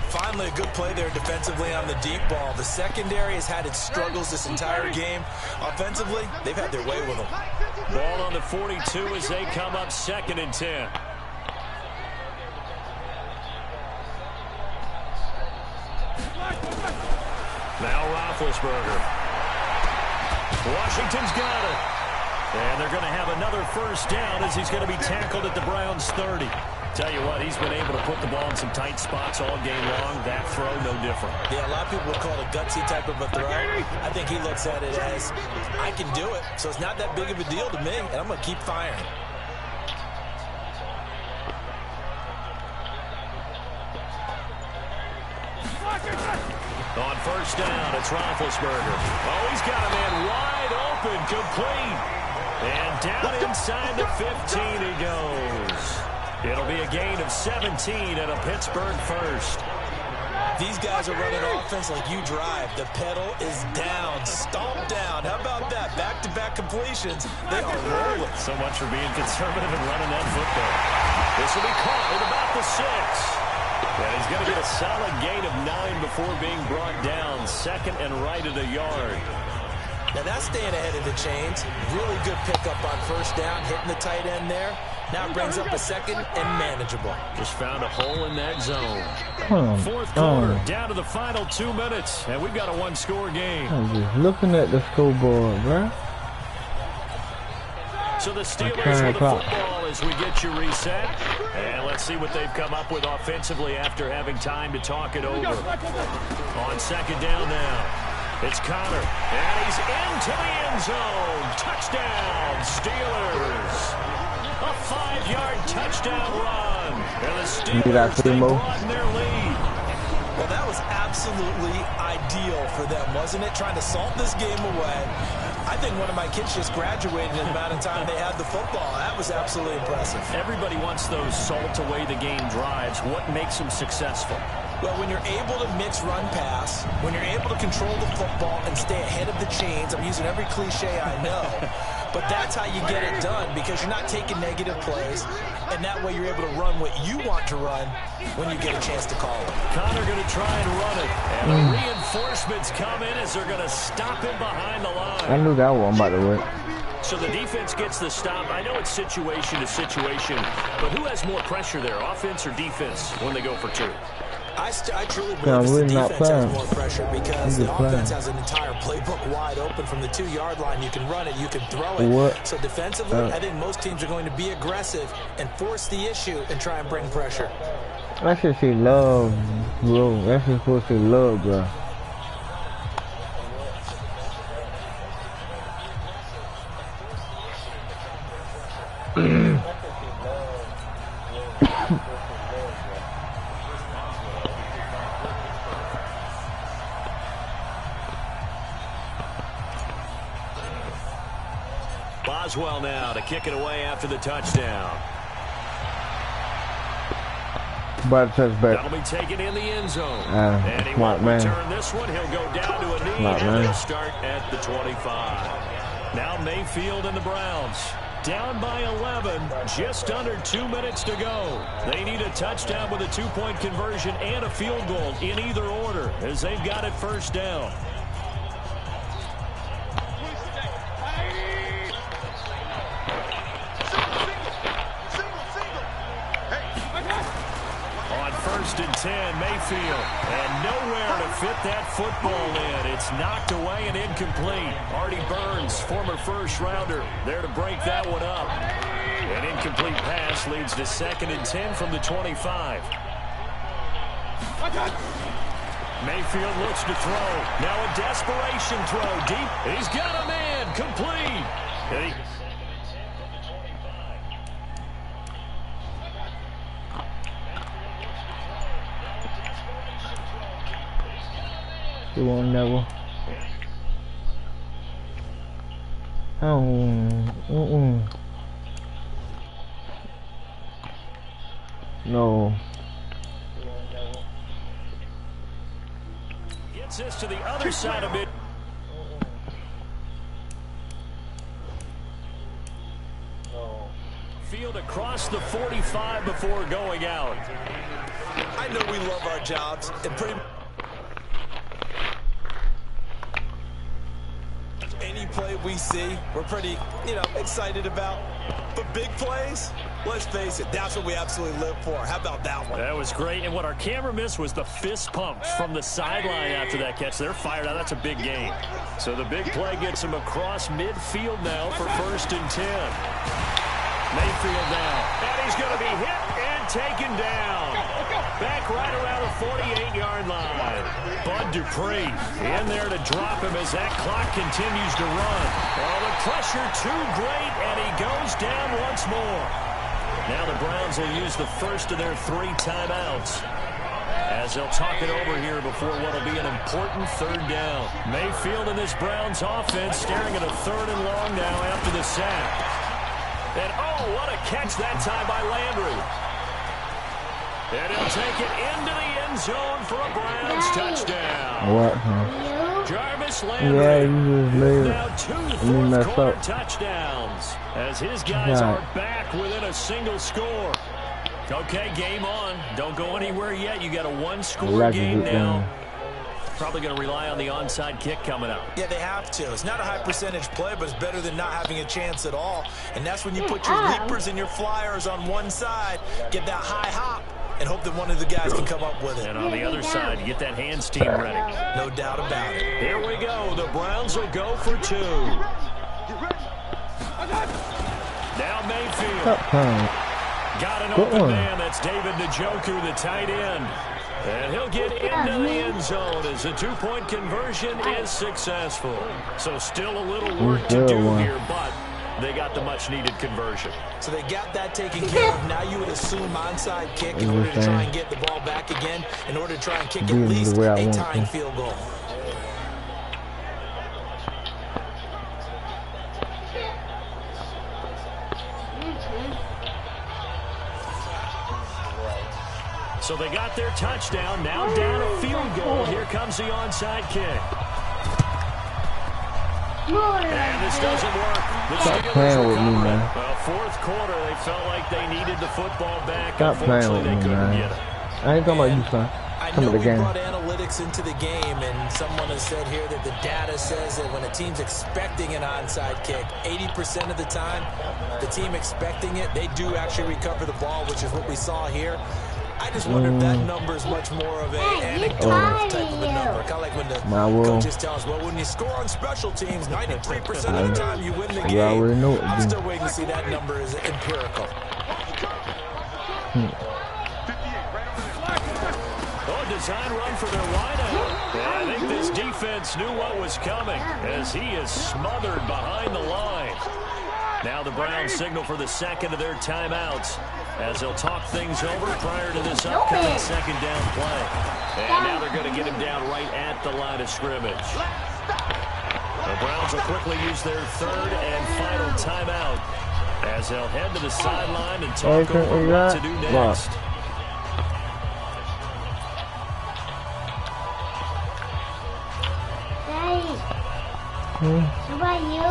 Finally, a good play there defensively on the deep ball. The secondary has had its struggles this entire game. Offensively, they've had their way with them. Ball on the 42 as they come up 2nd and 10. Now Roethlisberger. Washington's got it. And they're going to have another 1st down as he's going to be tackled at the Browns' 30. Tell you what, he's been able to put the ball in some tight spots all game long. That throw, no different. Yeah, a lot of people would call it a gutsy type of a throw. I think he looks at it as, I can do it, so it's not that big of a deal to me, and I'm going to keep firing. On 1st down, it's Roethlisberger. Oh, he's got a man wide open, complete. And down inside the 15 he goes. It'll be a gain of 17 and a Pittsburgh 1st. These guys are running offense like you drive. The pedal is down, stomped down. How about that? Back-to-back completions. They are rolling. So much for being conservative and running that football. This will be caught at about the 6. And he's going to get a solid gain of 9 before being brought down. 2nd and right at a yard. Now that's staying ahead of the chains. Really good pickup on 1st down, hitting the tight end there. Now brings up a 2nd and manageable. Just found a hole in that zone. 4th quarter, down to the final 2 minutes, and we've got a 1-score game. I'm just looking at the scoreboard, bro. So the Steelers with the football as we get you reset. And let's see what they've come up with offensively after having time to talk it over. On 2nd down now. It's Connor, and he's into the end zone. Touchdown, Steelers. A 5-yard touchdown run. And the Steelers, they broaden their lead. Well, that was absolutely ideal for them, wasn't it? Trying to salt this game away. I think one of my kids just graduated in the amount of time they had the football. That was absolutely impressive. Everybody wants those salt away the game drives. What makes them successful? Well, when you're able to mix run pass, when you're able to control the football and stay ahead of the chains, I'm using every cliche I know, but that's how you get it done because you're not taking negative plays, and that way you're able to run what you want to run when you get a chance to call it. Connor going to try and run it, and the reinforcements come in as they're going to stop him behind the line. I knew that one, by the way. So the defense gets the stop. I know it's situation to situation, but who has more pressure there, offense or defense, when they go for two? I truly believe the defense has more pressure because the offense has an entire playbook wide open from the 2-yard line. You can run it, you can throw it. What? So defensively, I think most teams are going to be aggressive and force the issue and try and bring pressure. I should say love, bro. That's supposed to say love, bro. Boswell now to kick it away after the touchdown. But touchback. That'll be taken in the end zone. And he won't return this one. He'll go down to a knee, and he'll start at the 25. Now Mayfield and the Browns down by 11, just under 2 minutes to go. They need a touchdown with a 2-point conversion and a field goal in either order as they've got it first down. First and 10, Mayfield, and nowhere to fit that football in. It's knocked away and incomplete. Artie Burns, former first-rounder, there to break that one up. An incomplete pass leads to 2nd and 10 from the 25. Mayfield looks to throw. Now a desperation throw deep. He's got a man, complete. He won't never. No. Gets this to the other side of it. Field across the 45 before going out. I know we love our jobs and pretty any play we see, we're pretty, excited about. But big plays, let's face it, that's what we absolutely live for. How about that one? That was great. And what our camera missed was the fist pumps from the sideline after that catch. They're fired out. That's a big game. So the big play gets him across midfield now for 1st and 10. Mayfield now. And he's going to be hit and taken down. Back right around the 48-yard line. Bud Dupree in there to drop him as that clock continues to run. Oh, the pressure too great, and he goes down once more. Now the Browns will use the first of their 3 timeouts as they'll talk it over here before what will be an important 3rd down. Mayfield and this Browns offense staring at a 3rd and long now after the sack. And, oh, what a catch that time by Landry. And he'll take it into the end zone for a Browns touchdown. What? Jarvis Landry. Yeah, you just laid now 2 fourth-quarter touchdowns as his guys are back within a single score. Okay, game on. Don't go anywhere yet. You got a 1-score game now. Probably going to rely on the onside kick coming up. Yeah, they have to. It's not a high percentage play, but it's better than not having a chance at all. And that's when you put your leapers and your flyers on one side, get that high hop, and hope that one of the guys can come up with it. And on the other side, you get that hands team ready. No doubt about it. Here we go. The Browns will go for 2. Now Mayfield. Got an open man. That's David Njoku, the tight end. And he'll get into the end zone as the 2-point conversion is successful. So still a little work to do here, but they got the much-needed conversion. So they got that taken care of. Now you would assume onside kick in order to try and get the ball back again, in order to try and kick at least a tying field goal. So they got their touchdown, now down a field goal. Here comes the onside kick. And this doesn't work. Stop playing with me, man. Well, fourth quarter, they felt like they needed the football back. Stop playing with me, man. I ain't talking about you, son. I know we brought analytics into the game, and someone has said here that the data says that when a team's expecting an onside kick, 80% of the time, the team expecting it, they do actually recover the ball, which is what we saw here. I just wonder if that number is much more of an anecdotal type of a number. Kind of like when the coaches tell us, well, when you score on special teams, 93% of the time you win the game. I'm still waiting to see that number is empirical. Design run for their wideout. I think this defense knew what was coming as he is smothered behind the line. Now the Browns signal for the second of their timeouts as they'll talk things over prior to this upcoming second down play. And now they're going to get him down right at the line of scrimmage. The Browns will quickly use their third and final timeout as they'll head to the sideline and talk over what to do next. How about you?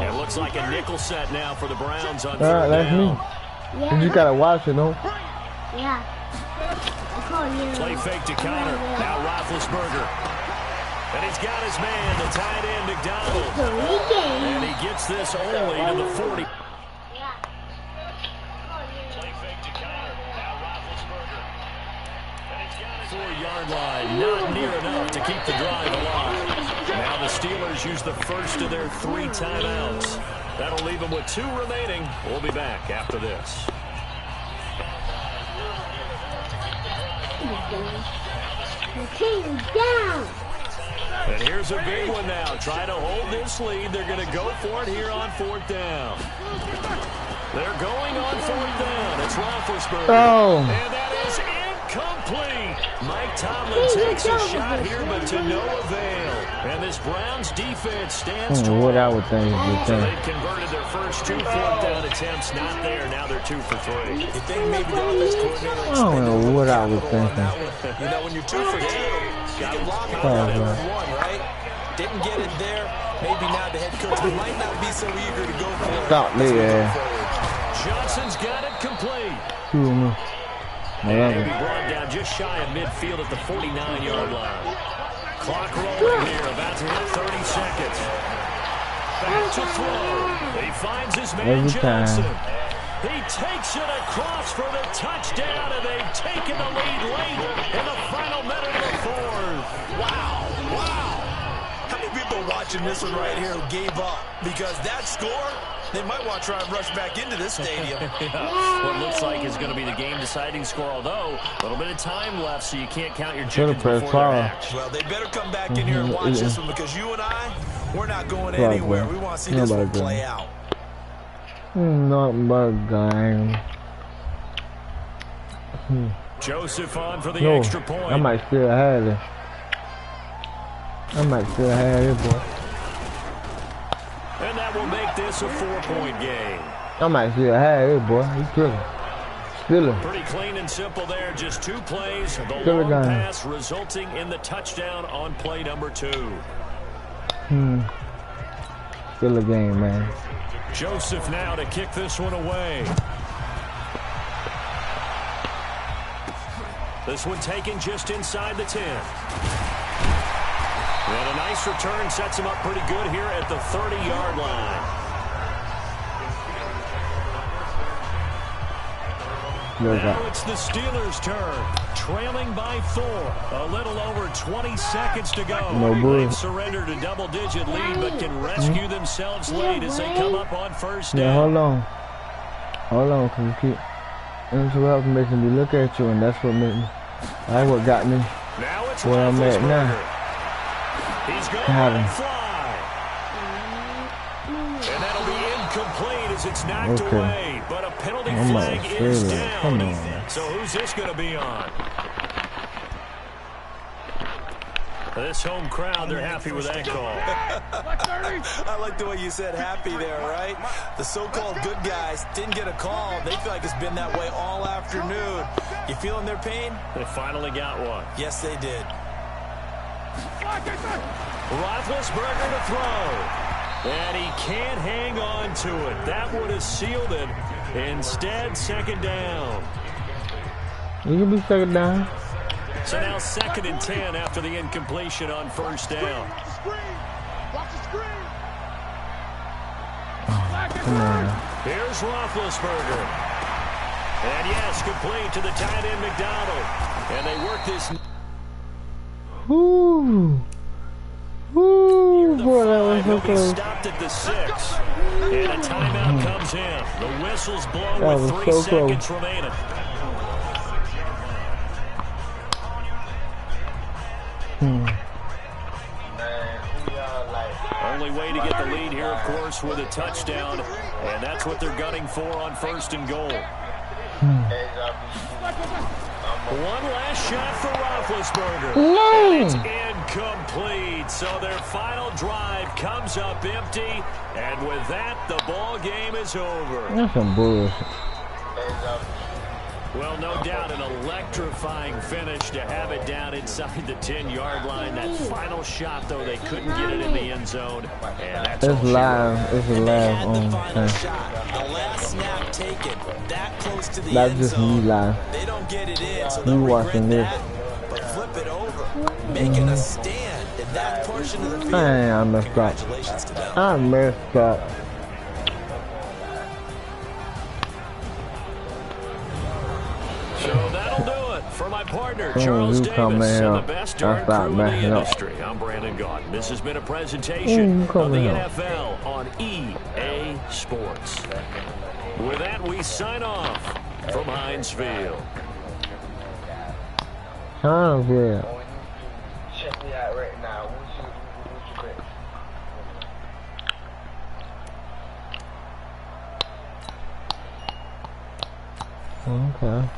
It looks like a nickel set now for the Browns on third down. That's me. Yeah. You gotta watch it, though. Yeah. Play fake to counter. Now Roethlisberger. And he's got his man, the tight end, McDonald. And he gets this only to the 40. Four-yard line, not near enough to keep the drive alive. Now the Steelers use the first of their 3 timeouts. That'll leave them with 2 remaining. We'll be back after this. And here's a big one now. Try to hold this lead. They're going to go for it here on 4th down. They're going on 4th down. It's Roethlisberger. Oh. And that is incomplete. Mike Tomlin takes a shot here, but to no avail. And this Browns defense stands tall. What I would think. So they converted their first 2 4th down attempts. Not there. Now they're 2 for 3. You think maybe the offense coordinator I don't know what I was thinking. You know, when you're 2 for 2, you can lock it on every one, right? Didn't get it there. Maybe now the head coach might not be so eager to go for it. Stop me, Johnson's got it complete. And he brought down just shy of midfield at the 49-yard line. Clock rolling here, about to hit 30 seconds. Back to throw. He finds his man Johnson. He takes it across for the touchdown, and they've taken the lead late in the final minute of the 4th. Wow, wow. How many people watching this one right here who gave up? Because that score, they might want to try and rush back into this stadium. What looks like is going to be the game-deciding score, although a little bit of time left, so you can't count your chickens before they're hatched. Well, they better come back in here and watch this one, because you and I, we're not going anywhere. We want to see this one play out. Not but game. Joseph on for the extra point. I might still have it. I might still have it, boy. And that will make this a 4-point game. I might still have it, boy. You killing. Still. Pretty clean and simple there. Just 2 plays. The long pass resulting in the touchdown on play number 2. Still a game, man. Joseph now to kick this one away. This one taken just inside the 10. And a nice return sets him up pretty good here at the 30-yard line. Now it's the Steelers' turn, trailing by 4. A little over 20 seconds to go. They've surrendered a double-digit lead, but can rescue themselves late as they come up on 1st down. Yeah, hold on. Hold on, because you keep interrupting, making me look at you, and that's what made me. That's what got me now it's where I'm at now. He's going to fly. as it's knocked away, but a penalty flag is down. Come on. So who's this going to be on? This home crowd, they're happy with that call. I like the way you said happy there, right? The so-called good guys didn't get a call. They feel like it's been that way all afternoon. You feeling their pain? They finally got one. Yes, they did. Roethlisberger to throw. And he can't hang on to it. That would have sealed it. Instead, second down. You can be second down. So now 2nd and 10 after the incompletion on first down. Come on. Here's Roethlisberger. And yes, complete to the tight end McDonald. And they work this. Woo. Woo. Boy, that was so close. Stopped at the 6. And a timeout comes in. The whistle's blown That with was 3 so seconds close. remaining. Only way to get the lead here, of course, with a touchdown. And that's what they're gunning for on 1st and goal. One last shot for Roethlisberger. No. It's incomplete. So their final drive comes up empty. And with that, the ball game is over. That's some bullshit. Well, no doubt an electrifying finish to have it down inside the 10-yard line. That final shot, though, they couldn't get it in the end zone. And that's It's live. It's live on final shot. The last snap taken that close to the That's end just zone. me live. They don't get it in, so You they'll watching regret this. that. But flip it over, making a stand in that portion of the field. Man, I messed up. Congratulations to them. I messed up. So that'll do it for my partner, Charles you Davis, come in and the here. best I darn start crew in the messing up. industry. I'm Brandon Gaudin. This has been a presentation you of come the in. NFL on EA Sports. With that, we sign off from Heinz Field. Sounds good. Check me out right now. What you Okay.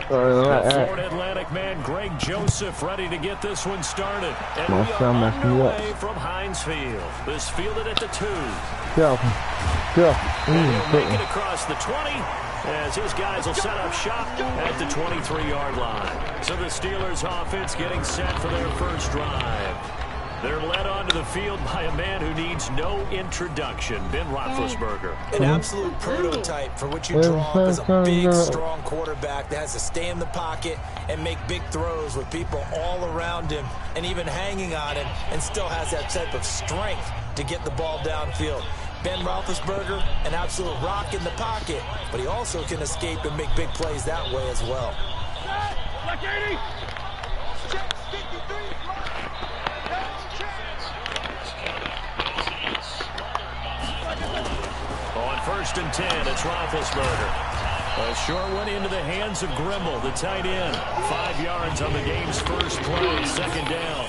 The Florida Atlantic man, Greg Joseph, ready to get this one started. And My we are son messed me up. underway from Heinz Field. This fielded at the 2. Go. Go. He'll make it across the 20 as his guys will set up shop at the 23-yard line. So the Steelers offense getting set for their first drive. They're led onto the field by a man who needs no introduction, Ben Roethlisberger. An absolute prototype for what you draw up as a big, strong quarterback that has to stay in the pocket and make big throws with people all around him and even hanging on him, and still has that type of strength to get the ball downfield. Ben Roethlisberger, an absolute rock in the pocket, but he also can escape and make big plays that way as well. Black 80. Check 53. On 1st and 10, it's Roethlisberger. A short one into the hands of Grimble, the tight end. 5 yards on the game's first play, second down.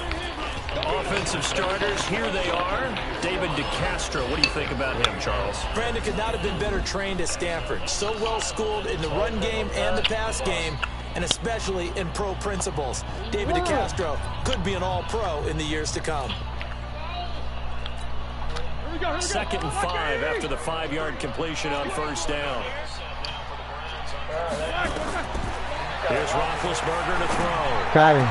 Offensive starters, here they are. David DeCastro, what do you think about him, Charles? Brandon could not have been better trained at Stanford. So well schooled in the run game and the pass game, and especially in pro principles. David DeCastro could be an all-pro in the years to come. 2nd and 5 after the 5-yard completion on first down. Here's Roethlisberger to throw. Got him.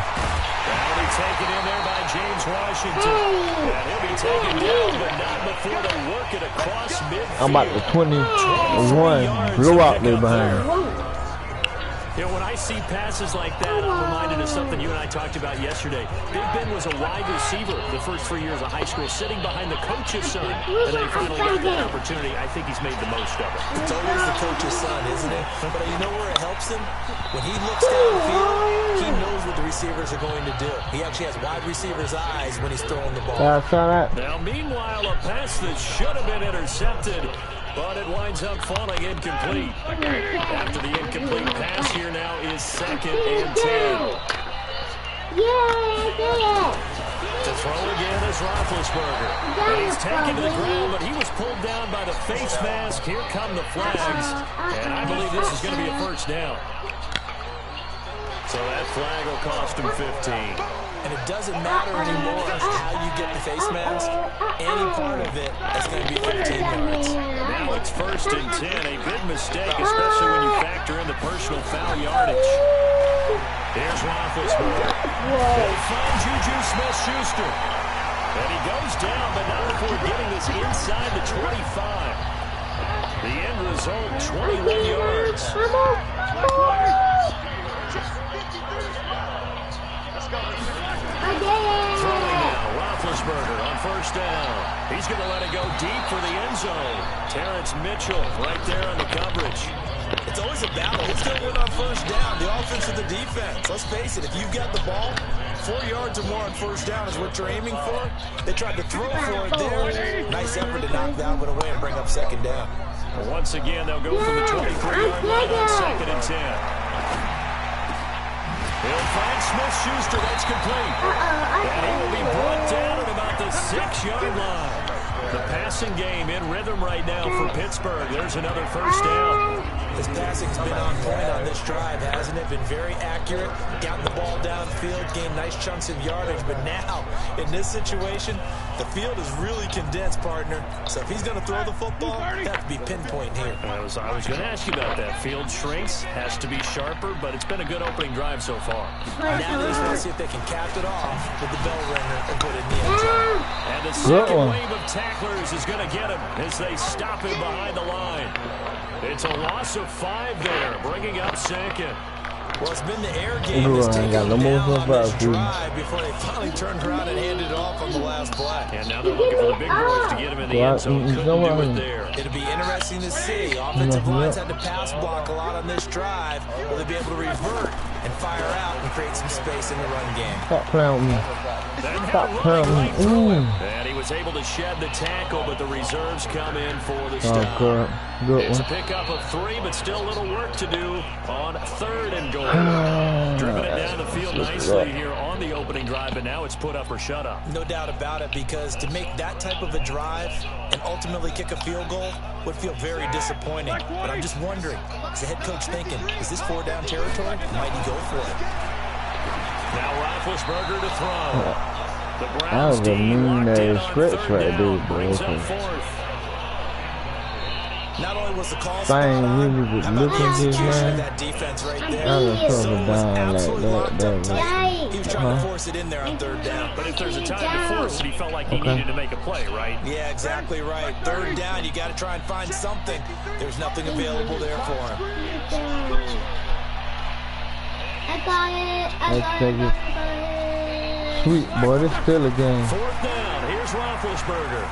That'll be taken in there by James Washington. And he'll be taken down, but not before they work it across midfield. I'm about to 21. Blow out there behind. You know, when I see passes like that, I'm reminded of something you and I talked about yesterday. Big Ben was a wide receiver the first 3 years of high school, sitting behind the coach's son. And then he finally got that opportunity. I think he's made the most of it. It's always the coach's son, isn't it? But you know where it helps him? When he looks downfield, he knows what the receivers are going to do. He actually has wide receivers' eyes when he's throwing the ball. I saw that. Now, meanwhile, a pass that should have been intercepted, but it winds up falling incomplete. After the incomplete pass, here now is 2nd and 10. Yeah, To throw again is Roethlisberger. And he's taken to the ground, but he was pulled down by the face mask. Here come the flags. And I believe this is going to be a first down. So that flag will cost him 15. And it doesn't matter anymore how you get the face mask. Any part of it is going to be 15 yards. Now it's 1st and 10. A big mistake, especially when you factor in the personal foul yardage. Here's Roethlisberger. He'll find Juju Smith-Schuster. And he goes down, but not before getting this inside the 25. The end result, 21 yards. Throwing now, Roethlisberger on 1st down. He's going to let it go deep for the end zone. Terrence Mitchell right there on the coverage. It's always a battle. Who's going to win on 1st down, the offense or the defense? Let's face it, if you've got the ball, 4 yards or more on 1st down is what you're aiming for. They tried to throw for it there. Nice effort to knock that one away and bring up 2nd down. Well, once again, they'll go from the 23-yard line on 2nd and 10. He'll find Smith-Schuster. That's complete. And he will be brought down at about the 6-yard line. The passing game in rhythm right now for Pittsburgh. There's another 1st down. This passing's been on point on this drive, hasn't it? Been very accurate. Gotten the ball downfield, gained nice chunks of yardage. But now, in this situation, the field is really condensed, partner. So if he's going to throw the football, that would be pinpoint here. I was going to ask you about that. Field shrinks, has to be sharper, but it's been a good opening drive so far. Now they just want to see if they can cap it off with the bell ringer and put it in the end zone. And the second wave of tacklers is going to get him as they stop him behind the line. It's a loss of 5 there, bringing up 2nd. Well, it's been the air game that's taken them down on this drive before they finally turned around and handed it off on the last play. And now they're looking for the big boys to get him in the end zone. Couldn't do it there. It'll be interesting to see. Offensive lines had to pass block a lot on this drive. Will they be able to revert and fire out and create some space in the run game? Stop playing with me. Stop playing with me. And he was able to shed the tackle, but the reserves come in for the stop. Good It's a one. pickup of 3, but still a little work to do on 3rd and goal. Driven it down the field nicely here on the opening drive, and now it's put up or shut up. No doubt about it, because to make that type of a drive and ultimately kick a field goal would feel very disappointing. But I'm just wondering, is the head coach thinking, is this 4-down territory? Might he go for it? Now Roethlisberger to throw. The That Browns was a team mean locked in ass on stretch 3rd right down, there, bro. brings up 4th. Not only was the call Thing spot on, really was how about the looking good, execution man. of that defense right there? I was So throwing it was down like absolutely locked up that. tight. He was trying to force it in there on 3rd down. But if there's a time to force it, he felt like he needed to make a play, right? Yeah, exactly right. 3rd down, you got to try and find something. There's nothing available there for him. I got it. Let's take it. Sweet, boy. It's still a game. 4th down. Here's Roethlisberger.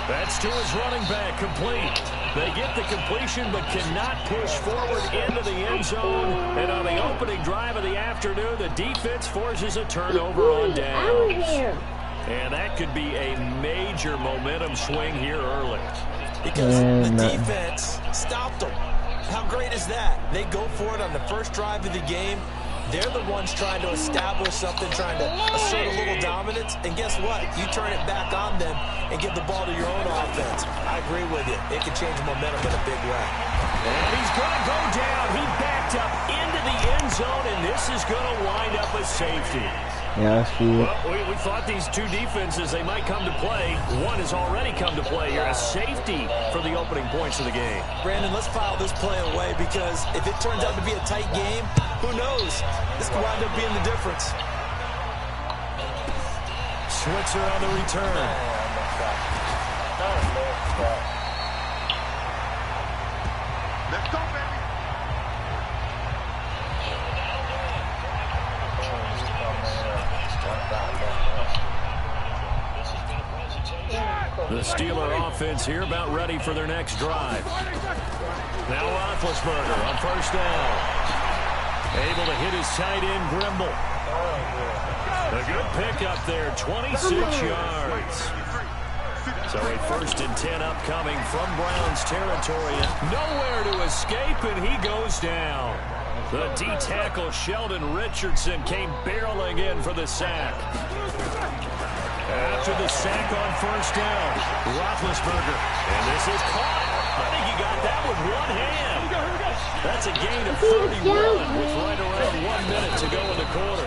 That's to his running back, complete. They get the completion but cannot push forward into the end zone. And on the opening drive of the afternoon, the defense forces a turnover on downs. And that could be a major momentum swing here early. Because the defense stopped them. How great is that? They go for it on the first drive of the game. They're the ones trying to establish something, trying to assert a little dominance. And guess what? You turn it back on them and give the ball to your own offense. I agree with you. It can change momentum in a big way. And he's going to go down. He backed up into the end zone, and this is going to wind up a safety. Yeah, I see it. Well, we thought these two defenses, they might come to play. One has already come to play here. A safety for the opening points of the game. Brandon, let's file this play away, because if it turns out to be a tight game, who knows? This could wind up being the difference. Switzer on the return. Let's go, baby. The Steeler offense here about ready for their next drive. Now Roethlisberger on 1st down. Able to hit his tight end, Grimble. A good pickup there, 26 yards. So a 1st and 10 upcoming from Browns territory. And nowhere to escape, and he goes down. The D-tackle Sheldon Richardson came barreling in for the sack. After the sack on first down, Roethlisberger. And this is caught. I think he got that with one hand. That's a gain of 31 with right around 1 minute to go in the quarter.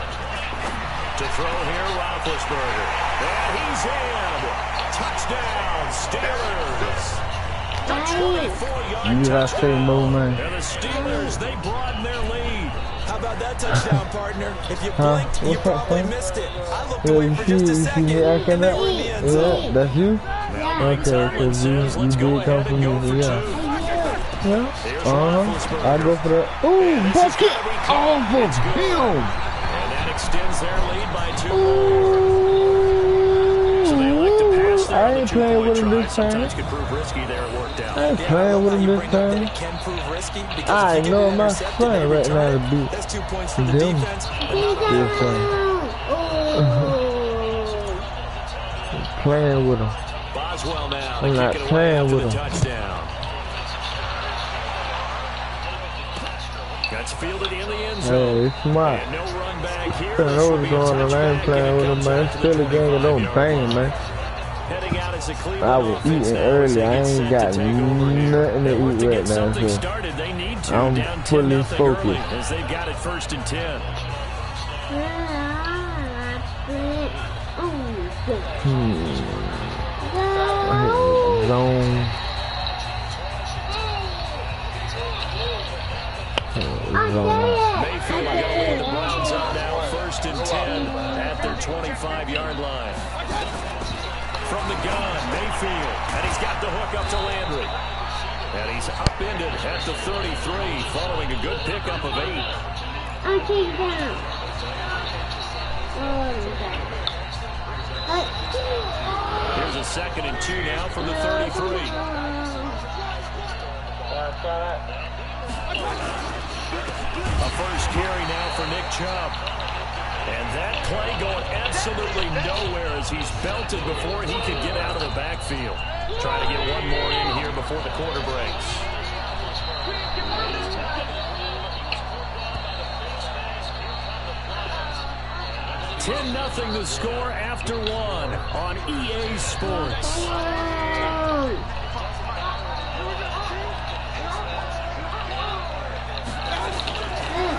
To throw here, Roethlisberger. And he's in. Touchdown, Steelers. A 24-yard touchdown. And the Steelers, they broaden their lead. How about that touchdown, partner? If you blinked, you probably missed it. I looked away for just a second. Yeah, that's you? Okay, because you did come from me, yeah. I go for that. Ooh, bucket off of him. And that extends their lead by 2 more. So they elect to pass there. I ain't playing with him this time. Sometimes could prove risky there. It worked out. I ain't playing with him this time. I know I'm not playing right now to beat That's 2 points for the defense. Playing with him. Boswell now. I'm not playing with him. Touchdown. That's fielded in the end zone. Hey, it's smart. And no run back here. I know what's going on. I ain't playing with him, man. It's still a game of don't bang, man. Heading out as a Cleveland I was eating early. I ain't got nothing to eat right now, so I'm fully focused. As they've got it 1st and 10. I hit the zone. Mayfield going. The Browns up now 1st and 10 at their 25-yard line. From the gun, Mayfield, and he's got the hook up to Landry. And he's upended at the 33, following a good pickup of 8. I'll take down. Here's a 2nd and 2 now from the 33. A first carry now for Nick Chubb. And that play going absolutely nowhere as he's belted before he could get out of the backfield. Trying to get one more in here before the quarter breaks. $10-0 the score after 1 on EA Sports.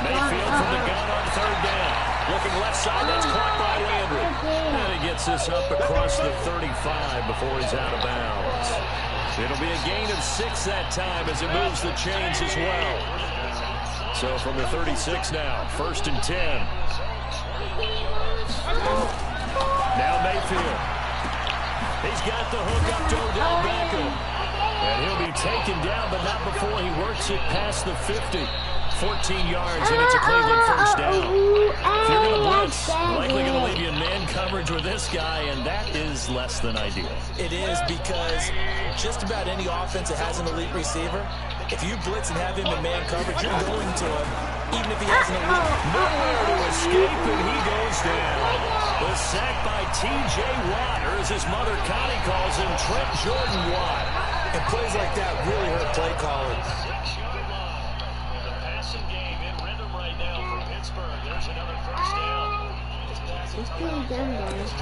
Mayfield from the gun on 3rd down. Looking left side, that's caught by Landry. And he gets this up across the 35 before he's out of bounds. It'll be a gain of 6 that time as it moves the chains as well. So from the 36 now, 1st and 10. Now Mayfield. He's got the hook up to Odell Beckham. And he'll be taken down, but not before he works it past the 50. 14 yards, and it's a Cleveland first down. If you're going to blitz, likely going to leave you in man coverage with this guy, and that is less than ideal. It is, because just about any offense that has an elite receiver, if you blitz and have him in man coverage, you're going to him, even if he has an elite. Nowhere to escape, and he goes down. The sack by T.J. Watt, or as his mother Connie calls him, Trent Jordan Watt. And plays like that really hurt play calling.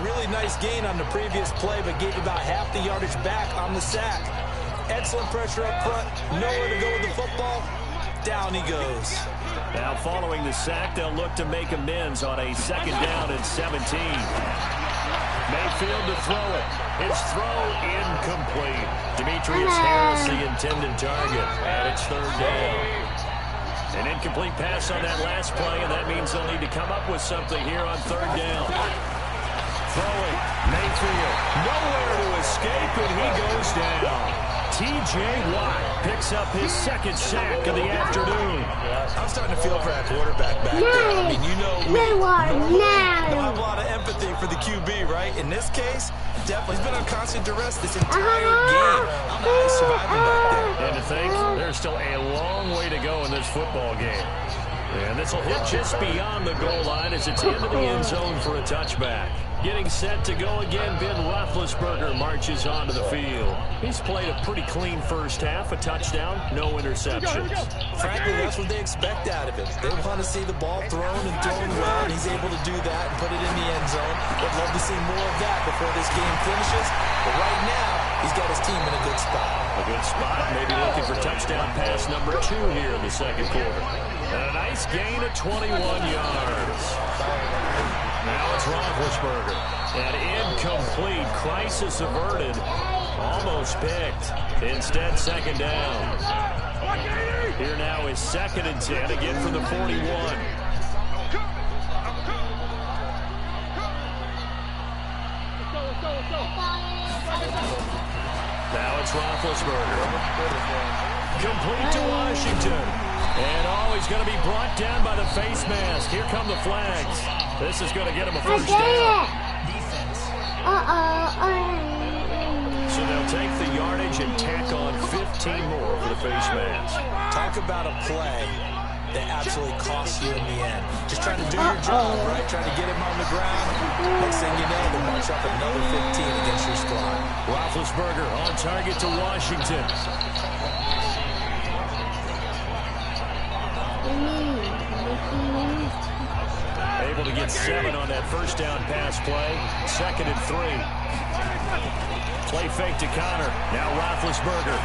Really nice gain on the previous play, but gave about half the yardage back on the sack. Excellent pressure up front. Nowhere to go with the football. Down he goes. Now following the sack, they'll look to make amends on a 2nd down and 17. Mayfield to throw it. His throw incomplete. Demetrius Harris the intended target, and it's 3rd down. An incomplete pass on that last play, and that means they'll need to come up with something here on 3rd down. Throwing, Mayfield, nowhere to escape, and he goes down. T.J. Watt picks up his 2nd sack of the afternoon. I'm starting to feel for that quarterback back there. I mean, you know, we don't have a lot of empathy for the QB, right? In this case, definitely, he's been on constant duress this entire game. I don't know how he's surviving back there. And to think, there's still a long way to go in this football game. And this will hit just beyond the goal line as it's into the end zone for a touchback. Getting set to go again, Ben Roethlisberger marches onto the field. He's played a pretty clean first half, a touchdown, no interceptions. Frankly, that's what they expect out of him. They want to see the ball thrown and thrown well, and he's able to do that and put it in the end zone. They'd love to see more of that before this game finishes. But right now, he's got his team in a good spot. A good spot, maybe looking for touchdown pass number 2 here in the second quarter. And a nice gain of 21 yards. Now it's Roethlisberger. And incomplete. Crisis averted. Almost picked. Instead, second down. Here now is 2nd and 10, again from the 41. Now it's Roethlisberger. Complete to Washington. And he's going to be brought down by the face mask. Here come the flags. This is going to get him a first down. So they'll take the yardage and tack on 15 more for the face mask. Talk about a play that absolutely costs you in the end. Just trying to do your job, right? Trying to get him on the ground. Next thing you know, they march up another 15 against your squad. Roethlisberger on target to Washington. Able to get 7 on that first down pass play. 2nd and 3. Play fake to Connor. Now Roethlisberger.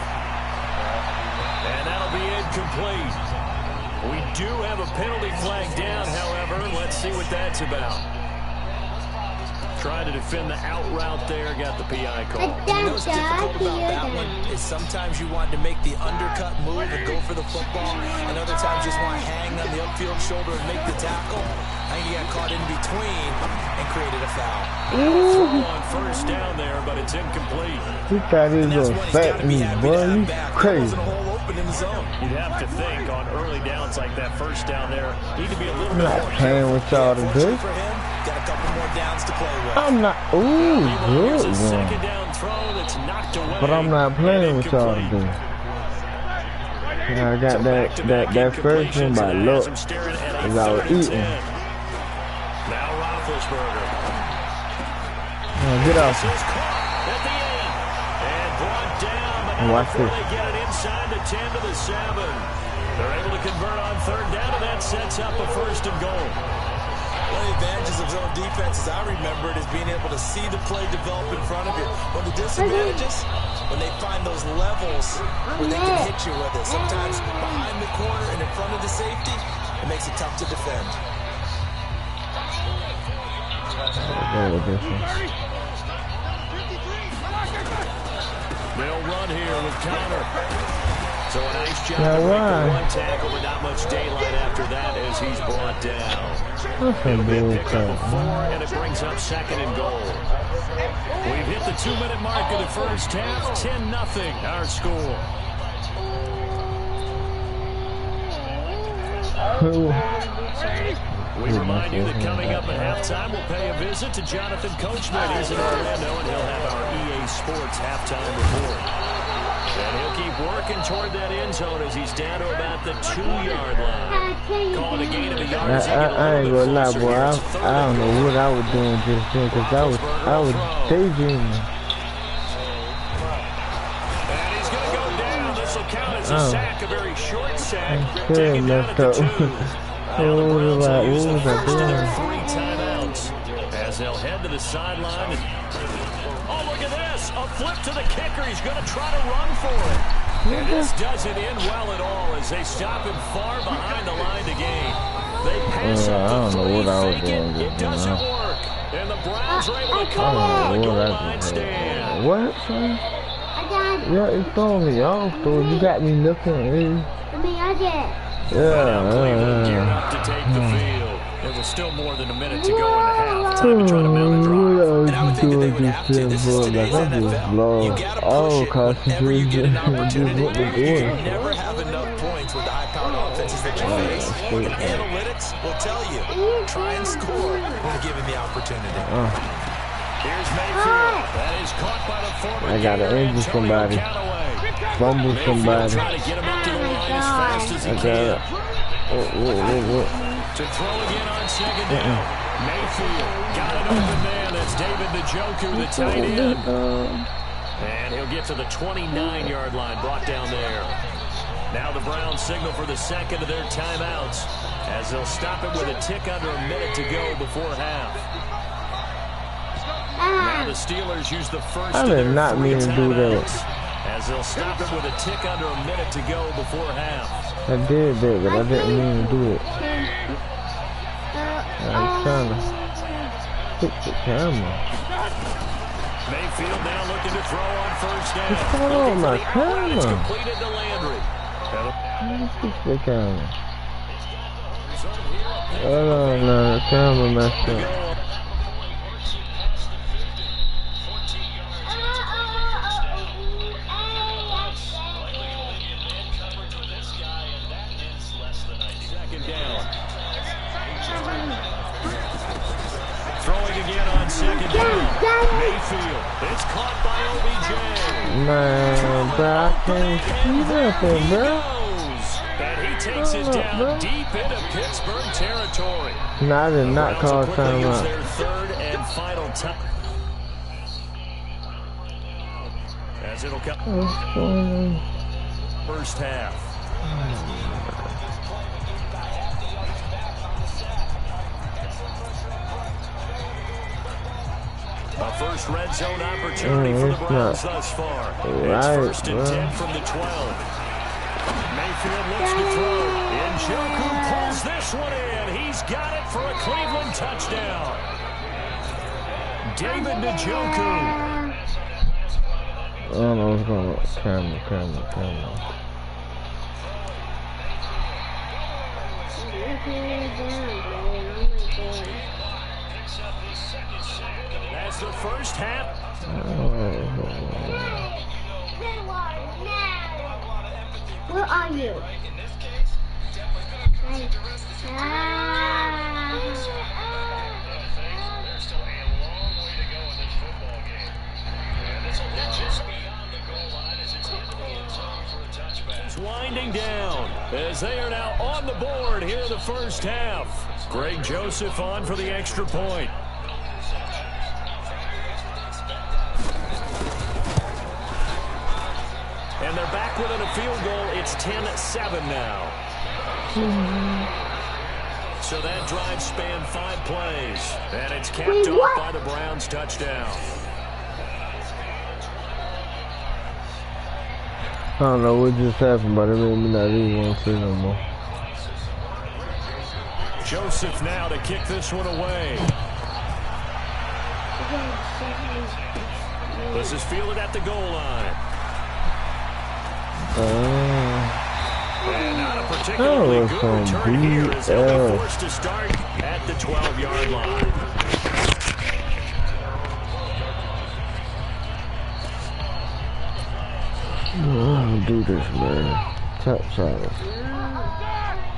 And that'll be incomplete. We do have a penalty flag down, however. Let's see what that's about. Trying to defend the out route there. Got the PI call. You know what's difficult about that one is sometimes you want to make the undercut move and go for the football, and other times just want to hang on the upfield shoulder and make the tackle. I think he got caught in between and created a foul. Throw on first down there, but it's incomplete. You thought he was gonna fat me, boy. You crazy. You'd have to think on early downs like that first down there, need to be a little I'm bit not more playing with y'all to do. Got a couple more downs to play with. I'm not. Ooh, good one. Second down throw that's knocked away. But I'm not playing with y'all to do. I got that first one by luck. As I was eating. Now Roethlisberger. Get off. At the end. And brought down, but now Watch before this. they get it inside the 10 to the 7. They're able to convert on third down, and that sets up a first and goal. One of the advantages of zone defense, as I remember it, is being able to see the play develop in front of you. One of the disadvantages, when they find those levels where they can hit you with it. Sometimes behind the corner and in front of the safety, it makes it tough to defend. They'll run here with Connor. So a nice job to break the one tackle, but not much daylight after that as he's brought down. It'll be a pickup of 4, and it brings up 2nd and goal. We've hit the 2-minute mark of the first half. 10-0 our score. We remind you that coming up at halftime, we'll pay a visit to Jonathan Coachman. He's in Orlando, and he'll have our EA Sports halftime report. And he'll keep working toward that end zone as he's down to about the 2-yard line. Calling a gain of a yard. I ain't gonna lie, boy. I don't know what I was doing just then, because I was daydreaming. And he's going to go down. This will count as a sack, a very short sack. Taken down at Messed the up. 2. What was I doing? 3 timeouts as they'll head to the sideline. Oh, look at this. A flip to the kicker. He's going to try to run for it. And this doesn't end well at all as they stop him far behind the line to gain. They pass up the 3, thinking it doesn't work. And the Browns are able to come on the goal line stand. What, son? Yeah, it's throwing me off, though. You got me looking. Cleveland geared up to take the field. There was still more than a minute to go in the half. Time to try to mount a drive. And I would think that they would have to. This is today's NFL. You got to push it whenever you get an opportunity. You never have enough points with the high-powered offenses that you face. And analytics will tell you, try and score when given the opportunity. Here's Mayfield. That is caught by the former. I gotta injure somebody. Fumble somebody. Try to get him up to the line as fast as he can. To throw again on 2nd down. Mayfield got an open man. That's Here's David Njoku, the tight end. And he'll get to the 29-yard line, brought down there. Now the Browns signal for the second of their timeouts as they'll stop it with a tick under a minute to go before half. Now the Steelers use the first of their 3 timeouts as they'll stop it with a tick under a minute to go before half. I did that, but I didn't mean to do it. I'm trying to fix the camera. Mayfield now looking to throw on first down. What's going on with my camera? It's completed to Landry. Let me fix the camera. Oh no, the camera messed up. Second down. Throwing again on second down. Mayfield. It's caught by OBJ. Man, bro, I can't see nothing, bro. And he takes it down deep into Pittsburgh territory. No, I did not call timeout. Their third and final time. As it'll come. First half. A first red zone opportunity for the Browns thus far. It's first and 10 from the 12. Mayfield looks to throw. Njoku pulls this one in. He's got it for a Cleveland touchdown. David Njoku. I don't know what's going on. Camera. That's the first half. Where are you? It's winding down as they are now on the board here in the first half. Greg Joseph on for the extra point. And they're back within a field goal. It's 10-7 now. So that drive spanned 5 plays. And it's capped off by the Browns touchdown. I don't know what just happened, but it made me not even want to see no more. Joseph now to kick this one away. This is fielded at the goal line. And not a particularly good return here as they'll be forced to start at the 12-yard line. I'm gonna do this, man. Top side.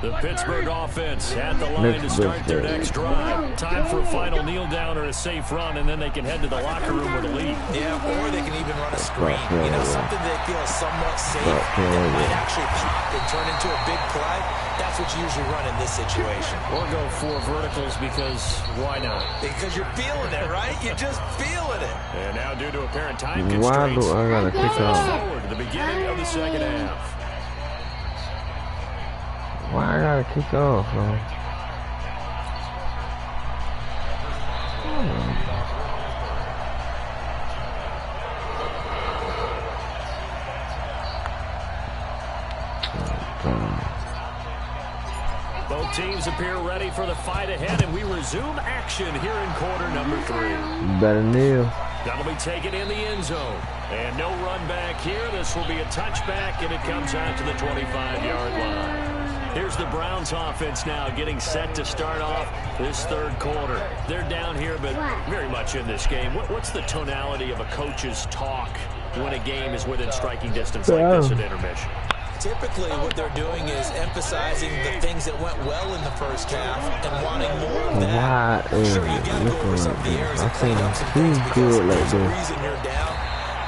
The Pittsburgh offense at the line to start their next drive. Time for a final kneel down or a safe run, and then they can head to the locker room with a lead. Yeah, or they can even run a screen. You know, something they feel somewhat safe that might actually pop and turn into a big play. That's what you usually run in this situation. Or go 4 verticals because why not? Because you're feeling it, right? You're just feeling it. And now due to apparent time constraints, why do I gotta kick off? Forward to the beginning of the second half. Why I gotta kick off, man? Both teams appear ready for the fight ahead, and we resume action here in quarter number 3. Better kneel. That'll be taken in the end zone. And no run back here. This will be a touchback, and it comes out to the 25-yard line. Here's the Browns offense now getting set to start off this third quarter. They're down here, but very much in this game. What's the tonality of a coach's talk when a game is within striking distance like this at intermission? Typically, what they're doing is emphasizing the things that went well in the first half and wanting more of that. Sure, you got to go over some of the errors and clean up some things because there's a reason you're down.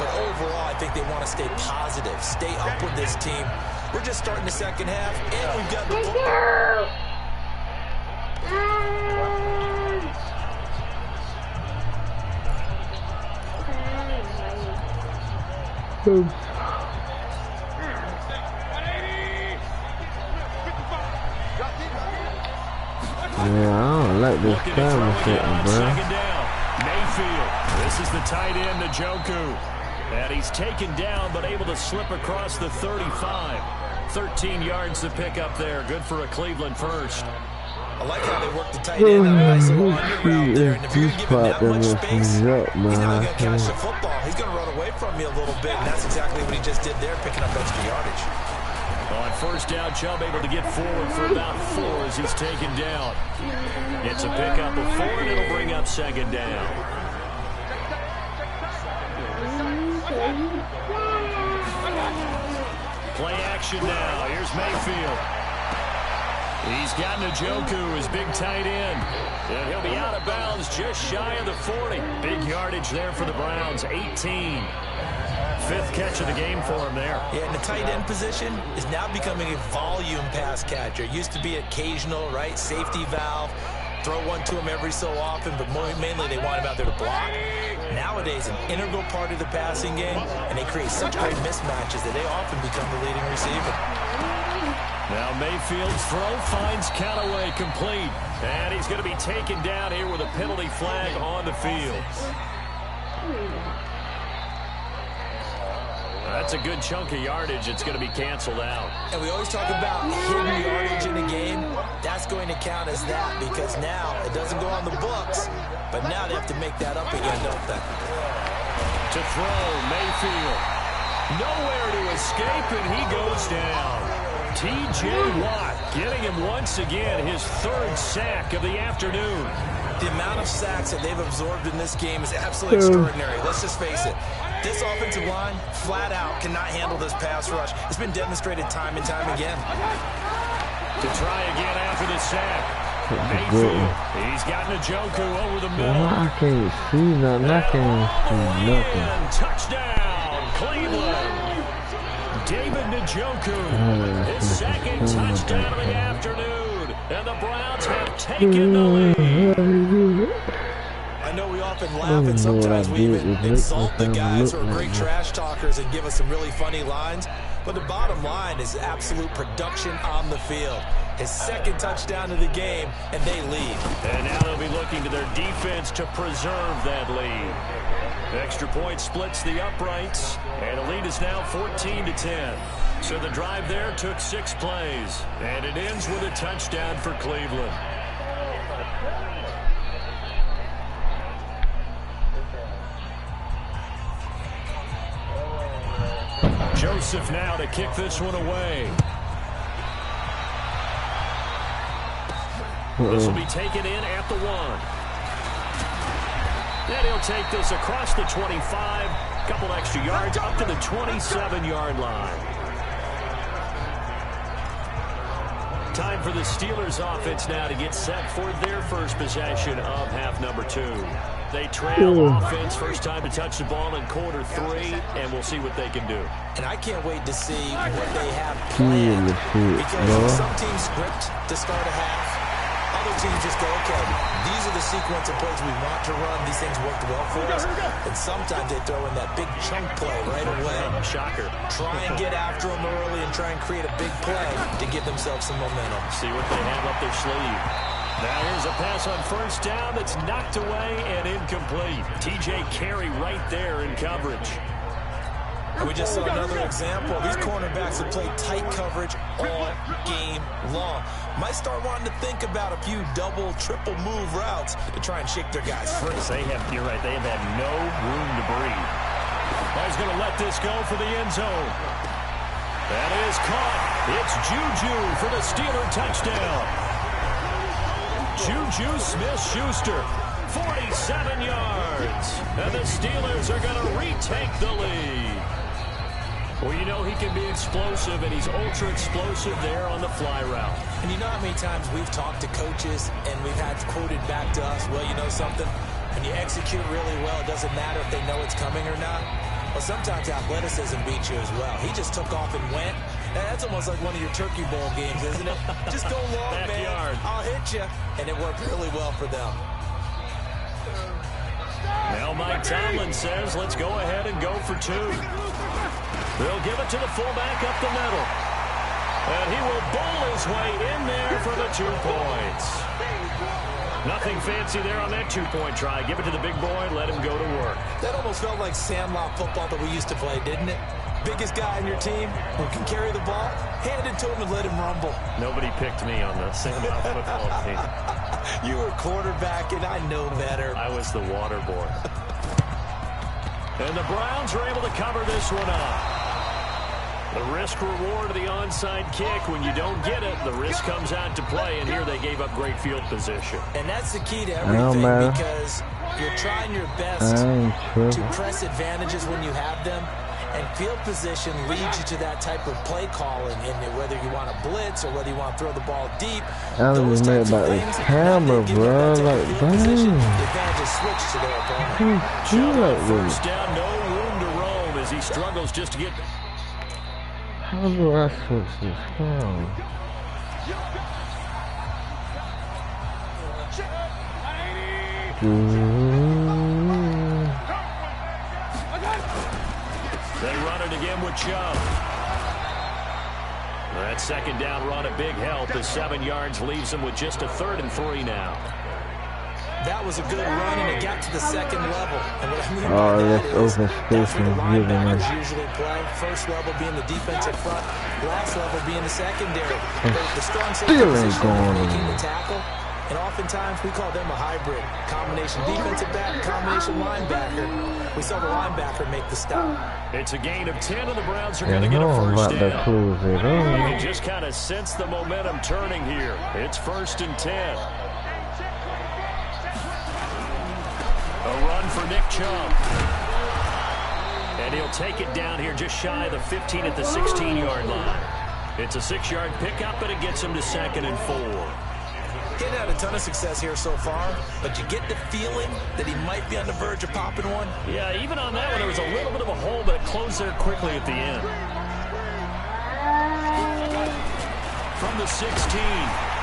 But overall, I think they want to stay positive, stay up with this team. We're just starting the second half, and we've got the ball. Yeah, I don't like this camera setting, bro. Mayfield. This is the tight end, Njoku. And he's taken down, but able to slip across the 35. 13 yards to pick up there. Good for a Cleveland first. I like how they work the tight end on a nice little under route there. And if you're going to give him that much space, he's not going to catch the football. He's going to run away from you a little bit, and that's exactly what he just did there, picking up extra yardage. On first down, Chubb able to get forward for about 4 as he's taken down. It's a pickup of 4, and it'll bring up second down. Play action now. Here's Mayfield. He's got Njoku, his big tight end. And he'll be out of bounds just shy of the 40. Big yardage there for the Browns, 18. 5th catch of the game for him there. Yeah, and the tight end position is now becoming a volume pass catcher. It used to be occasional, right? Safety valve. Throw one to him every so often, but mainly they want him out there to block. Nowadays, an integral part of the passing game, and they create such great mismatches that they often become the leading receiver. Now Mayfield's throw finds Callaway complete. And he's going to be taken down here with a penalty flag on the field. That's a good chunk of yardage. It's going to be canceled out. And we always talk about hidden yardage in a game. That's going to count as that because now it doesn't go on the books, but now they have to make that up again, don't they? To throw, Mayfield. Nowhere to escape, and he goes down. T.J. Watt getting him once again his 3rd sack of the afternoon. The amount of sacks that they've absorbed in this game is absolutely extraordinary. Let's just face it. This offensive line, flat out, cannot handle this pass rush. It's been demonstrated time and time again. To try again after the sack. Mayfield, he's got Njoku over the middle. I can't see nothing. I can't see nothing. Touchdown, Cleveland. David Njoku, his 2nd touchdown of the afternoon. And the Browns have taken the lead. I know we often laugh and sometimes we even insult the guys who are great trash talkers and give us some really funny lines. But the bottom line is absolute production on the field. His 2nd touchdown of the game, and they lead. And now they'll be looking to their defense to preserve that lead. Extra point splits the uprights, and the lead is now 14-10. So the drive there took 6 plays, and it ends with a touchdown for Cleveland. Joseph now to kick this one away. This will be taken in at the 1. And he'll take this across the 25. Couple extra yards up to the 27-yard line. Time for the Steelers offense now to get set for their first possession of half number 2. They trail offense, first time to touch the ball in quarter 3, and we'll see what they can do. And I can't wait to see what they have planned. Because some teams script to start a half. Other teams just go, okay, these are the sequence of plays we want to run. These things worked well for us. And sometimes they throw in that big chunk play right away. Shocker. Try and get after them early and try and create a big play to give themselves some momentum. See what they have up their sleeve. Now here's a pass on first down that's knocked away and incomplete. T.J. Carey right there in coverage. We just saw another example. These cornerbacks have played tight coverage all game long. Might start wanting to think about a few double, triple move routes to try and shake their guys free. You're right, they have had no room to breathe. He's going to let this go for the end zone. That is caught. It's Juju for the Steeler touchdown. Juju Smith-Schuster, 47 yards. And the Steelers are going to retake the lead. Well, you know he can be explosive, and he's ultra-explosive there on the fly route. And you know how many times we've talked to coaches, and we've had quoted back to us, well, you know something? When you execute really well, it doesn't matter if they know it's coming or not. Well, sometimes athleticism beats you as well. He just took off and went. That's almost like one of your Turkey Bowl games, isn't it? Just go long, man. I'll hit you. And it worked really well for them. Now Mike Tomlin says, let's go ahead and go for 2. They'll give it to the fullback up the middle. And he will bowl his way in there for the 2 points. Nothing fancy there on that 2-point try. Give it to the big boy, let him go to work. That almost felt like sandlot football that we used to play, didn't it? Biggest guy on your team who can carry the ball, hand it to him and let him rumble. Nobody picked me on the sandlot football team. You were quarterback, and I know better. I was the water boy. And the Browns are able to cover this one up. The risk-reward of the onside kick. When you don't get it, the risk comes out to play, and here they gave up great field position. And that's the key to everything, because you're trying your best to press advantages when you have them, and field position leads you to that type of play calling, and whether you want to blitz or whether you want to throw the ball deep. Those types of things, camera, bro. Like, position, the advantage switch to their opponent. First down, no room to roam as he struggles just to get... How do I switch this phone? They run it again with Chubb. That second down run a big help as 7 yards leaves them with just a 3rd and 3 now. That was a good run, and it got to the second level. And what I mean by that is, open that's space where the and linebackers usually play. First level being the defensive front, last level being the secondary. The strong safety position making the tackle, and oftentimes we call them a hybrid. Combination defensive back, combination linebacker. We saw the linebacker make the stop. It's a gain of 10, and the Browns are going to get a first down. You can just kind of sense the momentum turning here. It's 1st and 10. A run for Nick Chubb. And he'll take it down here just shy of the 15 at the 16-yard line. It's a 6-yard pickup, but it gets him to 2nd and 4. He's had a ton of success here so far, but you get the feeling that he might be on the verge of popping one. Yeah, even on that one, there was a little bit of a hole, but it closed there quickly at the end. From the 16,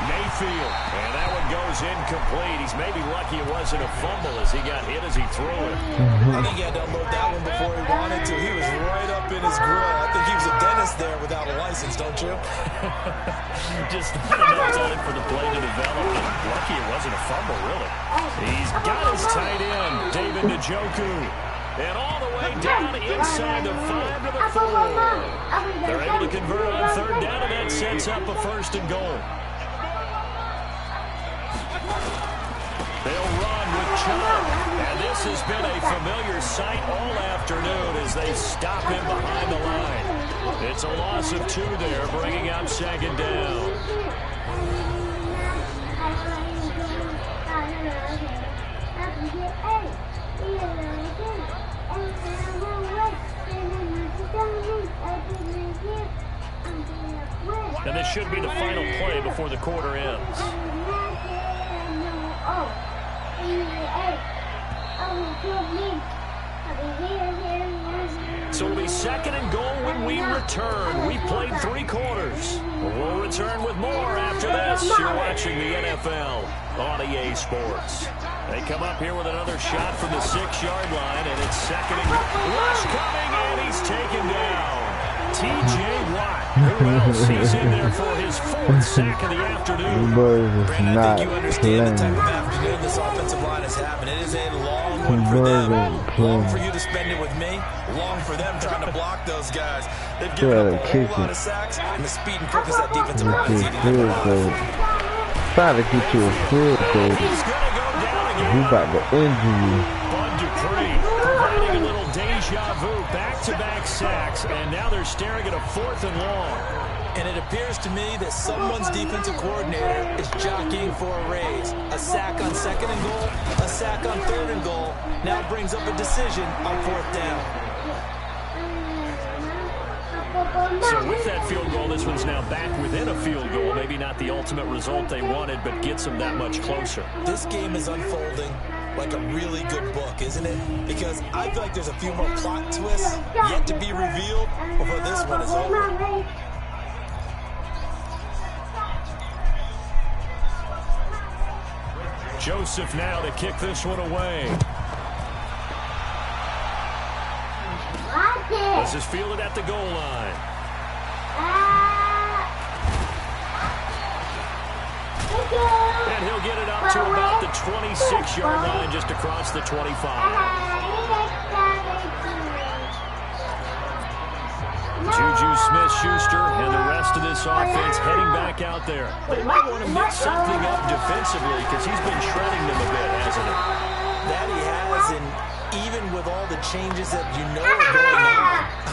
Mayfield. And that one goes incomplete. He's maybe lucky it wasn't a fumble as he got hit as he threw it. I think he had to unload that one before he wanted to. He was right up in his grill. I think he was a dentist there without a license, don't you? Just not enough time for the play to develop. Lucky it wasn't a fumble, really. He's got his tight end, David Njoku. And all the way down inside the 5 to the 4. They're able to convert on 3rd down, and that sets up a 1st and goal. They'll run with Chubb. And this has been a familiar sight all afternoon as they stop him behind the line. It's a loss of 2 there, bringing up 2nd down. And this should be the final play before the quarter ends. So it'll be 2nd and goal when we return. We played 3 quarters. We'll return with more after this. You're watching the NFL on EA Sports. They come up here with another shot from the 6-yard line, and it's 2nd and goal. Rush coming, and he's taken down. T.J. Watt, who else? He's in there for his 4th sack of the afternoon. Brandon, I think you understand the type of afternoon this offensive line is having. It is a long one for them. Long for you to spend it with me. Long for them trying to block those guys. They've given up a whole lot of sacks, and the speed and quickness that defensive line is eating them alive. Try to get you a field goal. He's going to go down again. He about to injure you. Bud Dupree providing a little deja vu. Back-to-back sacks, and now they're staring at a 4th and long. And it appears to me that someone's defensive coordinator is jockeying for a raise. A sack on 2nd and goal, a sack on 3rd and goal. Now brings up a decision on 4th down. So with that field goal, this one's now back within a field goal. Maybe not the ultimate result they wanted, but gets them that much closer. This game is unfolding like a really good book, isn't it? Because I feel like there's a few more plot twists yet to be revealed before this one is over. Joseph now to kick this one away. This is fielded at the goal line. And he'll get it up to about the 26-yard line, just across the 25. Juju Smith-Schuster and the rest of this offense heading back out there. They might want to mix something up defensively because he's been shredding them a bit, hasn't he? That he has, and even with all the changes that you know are going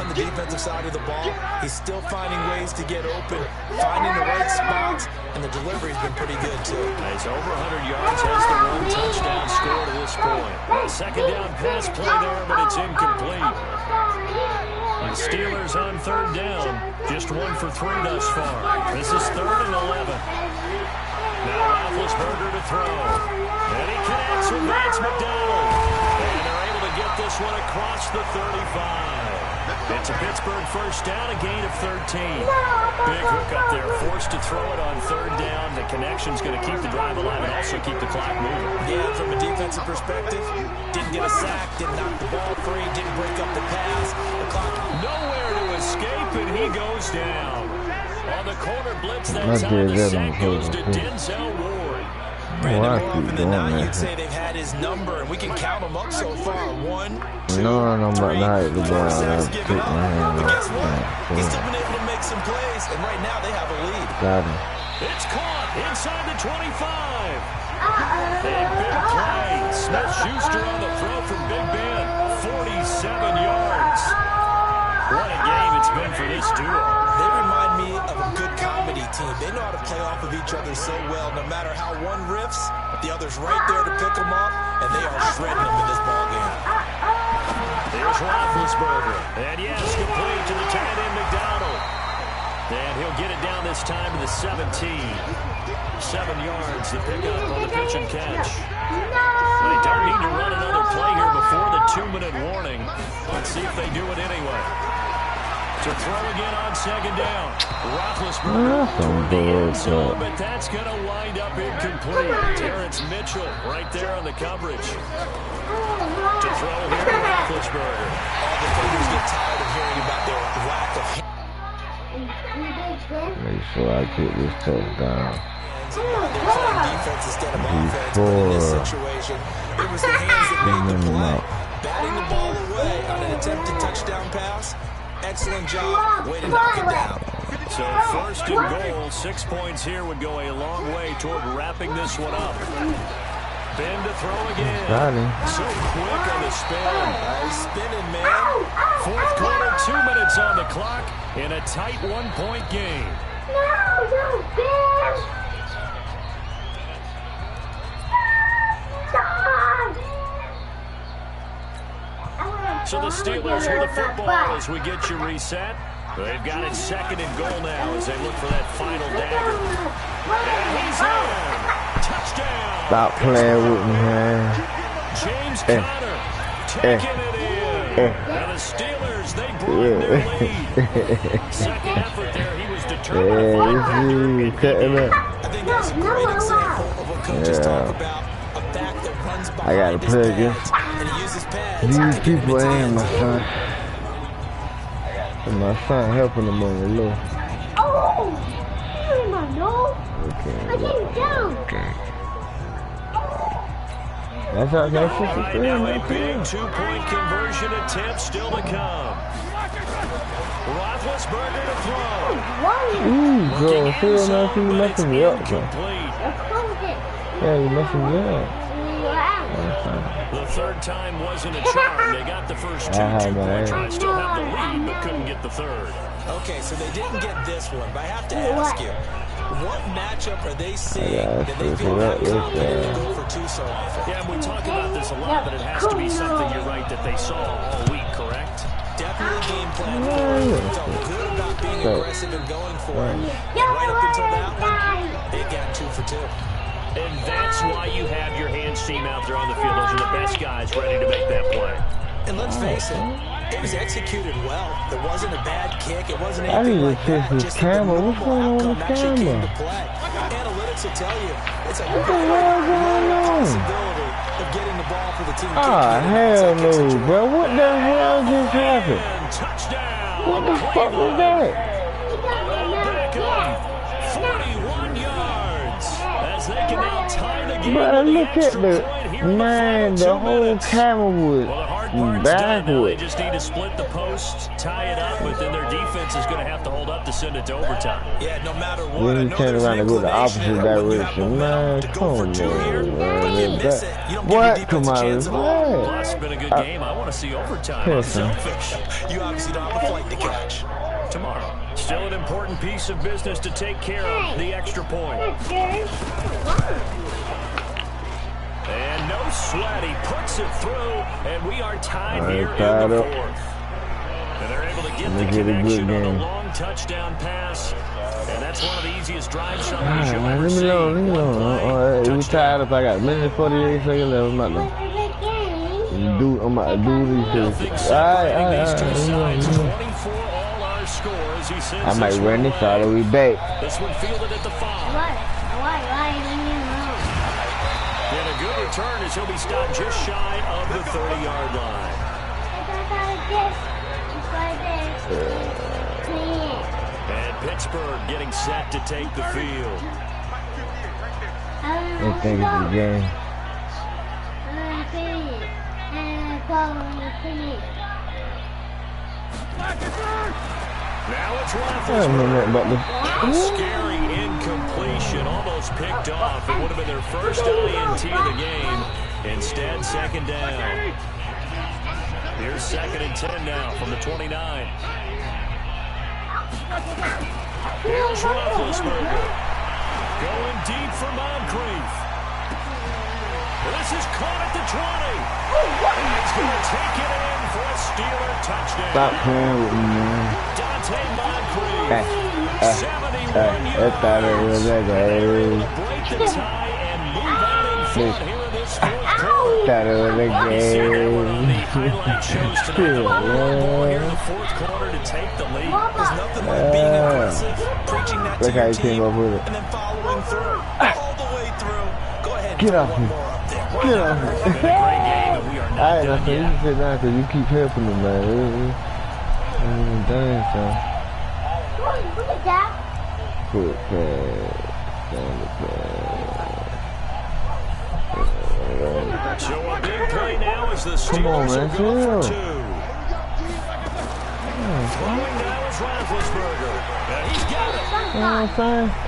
on the defensive side of the ball, he's still finding ways to get open, finding the right spots, and the delivery's been pretty good, too. He's over 100 yards, has the 1 touchdown score to this point. Second down pass play there, but it's incomplete. The Steelers on third down, just 1 for 3 thus far. This is 3rd and 11. Now Roethlisberger to throw. And he connects with Vance McDonald. And they're able to get this one across the 35. It's a Pittsburgh first down, a gain of 13. Big hook up there, forced to throw it on third down. The connection's going to keep the drive alive and also keep the clock moving. Yeah, from a defensive perspective, didn't get a sack, didn't knock the ball free, didn't break up the pass. The clock nowhere to escape, and he goes down. On the corner blitz that time, the sack goes to Denzel Ward. Brandon, more often than not, you'd say they've had his number, and we can count them up so far. 1, 2, 3, 4 sacks given up. But guess what? He's still been able to make some plays, and right now they have a lead. It's caught inside the 25. A big play. Smith-Schuster on the throw from Big Ben. 47 yards. What a game it's been for this duo. They remind me of a good comedy team. They know how to play off of each other so well. No matter how one riffs, the other's right there to pick them up, and they are shredding them in this ballgame. Here's Roethlisberger. And yes, complete to the tight end McDonald. And he'll get it down this time to the 17. 7 yards to pick up on the pitch and catch. They don't need to run another play here before the 2-minute warning. Let's see if they do it anyway. To throw again on second down. Roethlisberger toward the end zone, but that's going to wind up incomplete. Terrence Mitchell right there on the coverage. To throw here to Roethlisberger. All defenders get tired of hearing about their lack of make sure I get this touchdown. Defense instead of offense, but in this situation, it was the hands that made the play. Batting the ball away on an attempted touchdown pass. Excellent job. Way to knock it down. So 1st and goal, 6 points here would go a long way toward wrapping this one up. Ben to throw again. So quick on the spin. He's spinning, man. 4th quarter, 2 minutes on the clock in a tight 1-point game. No, Ben! So the Steelers with the football as we get you reset. They've got it 2nd and goal now as they look for that final dagger. And he's in. Touchdown. Stop playing with me, man. James Conner taking it in. And the Steelers, they broaden their lead. Second effort there, he was determined. I think that's a great example of what coaches talk about. A back that runs behind I gotta play against these people and my son. And my son helping them on the low. Oh! No! Okay. I came down! Okay. That's how that's Right now, a big 2-point conversion attempt still to come. Roethlisberger to throw. Ooh, girl, still not you messing me up, bro. Incomplete. Yeah, you messing me up. The third time wasn't a charm. They got the first 2-point tries, still have the lead, but couldn't get the third. Okay, so they didn't get this one, but I have to ask you, what matchup are they seeing that they feel not confident to go for 2 so often? Yeah, we talk about this a lot, but it has to be something, you're right, that they saw all week, correct? Definitely game plan forward. Felt good about being aggressive and going for it. Right up until that one, they got 2 for 2. And that's why you have your hands team out there on the field. Those are the best guys ready to make that play. And let's face it, it was executed well. There wasn't a bad kick. It wasn't I anything need to like fix that. this Just camera. the What's going on normal with the outcome actually came camera? to play. Analytics will tell you it's a What the hell is going on? possibility of getting the ball for the team. Ah, hell no, bro. What the hell just happened? touchdown. What the fuck was that? Beckham, 41 yards. As they can now tie the game. Bro, look at the whole camera was They just need to split the post, tie it up, but then their defense is going to have to hold up to send it to overtime. Yeah, no matter what. Then you turn around and go the opposite direction. Man, come on, man. What? Come on, man. Well, it's been a good game. I want to see overtime. I'm selfish. You obviously don't have a flight to catch. Tomorrow. Still an important piece of business to take care of, the extra point. And no sweat, he puts it through, and we are tied here in the fourth. And they're able to get the connection on a long touchdown pass, and that's one of the easiest drive summaries you'll ever see. Leave me alone. We tied up. I got a minute and 48 seconds left. I'm about to do these things. All right. I might run this out and we back. This one fielded at the 5. And a good return as he'll be stopped just shy of the 30-yard line. And Pittsburgh getting set to take the field. I think it's the game. Now it's Roethlisberger. Scary incompletion, almost picked off. It would have been their first INT of the game. Instead, second down. Here's 2nd and 10 now from the 29. Here's Roethlisberger. Going deep for Moncrief. This is caught at the 20. And he's going to take it in for a Steeler touchdown. Stop playing with me, man. Dante Moncrief. 71 yards. Break the tie and move out in front here in this fourth quarter. Highlight shows tonight. More here in the fourth quarter to take the lead. There's nothing like being aggressive, preaching that to your team, and then following through all the way through. Go ahead. Get off me. Get off me. Alright, now, so you can sit down because you keep helping them, man. Dang, son. Quick pass. So a big play now as the Come on, Steelers man. are going for 2. Throwing now is Roethlisberger. And he's got it.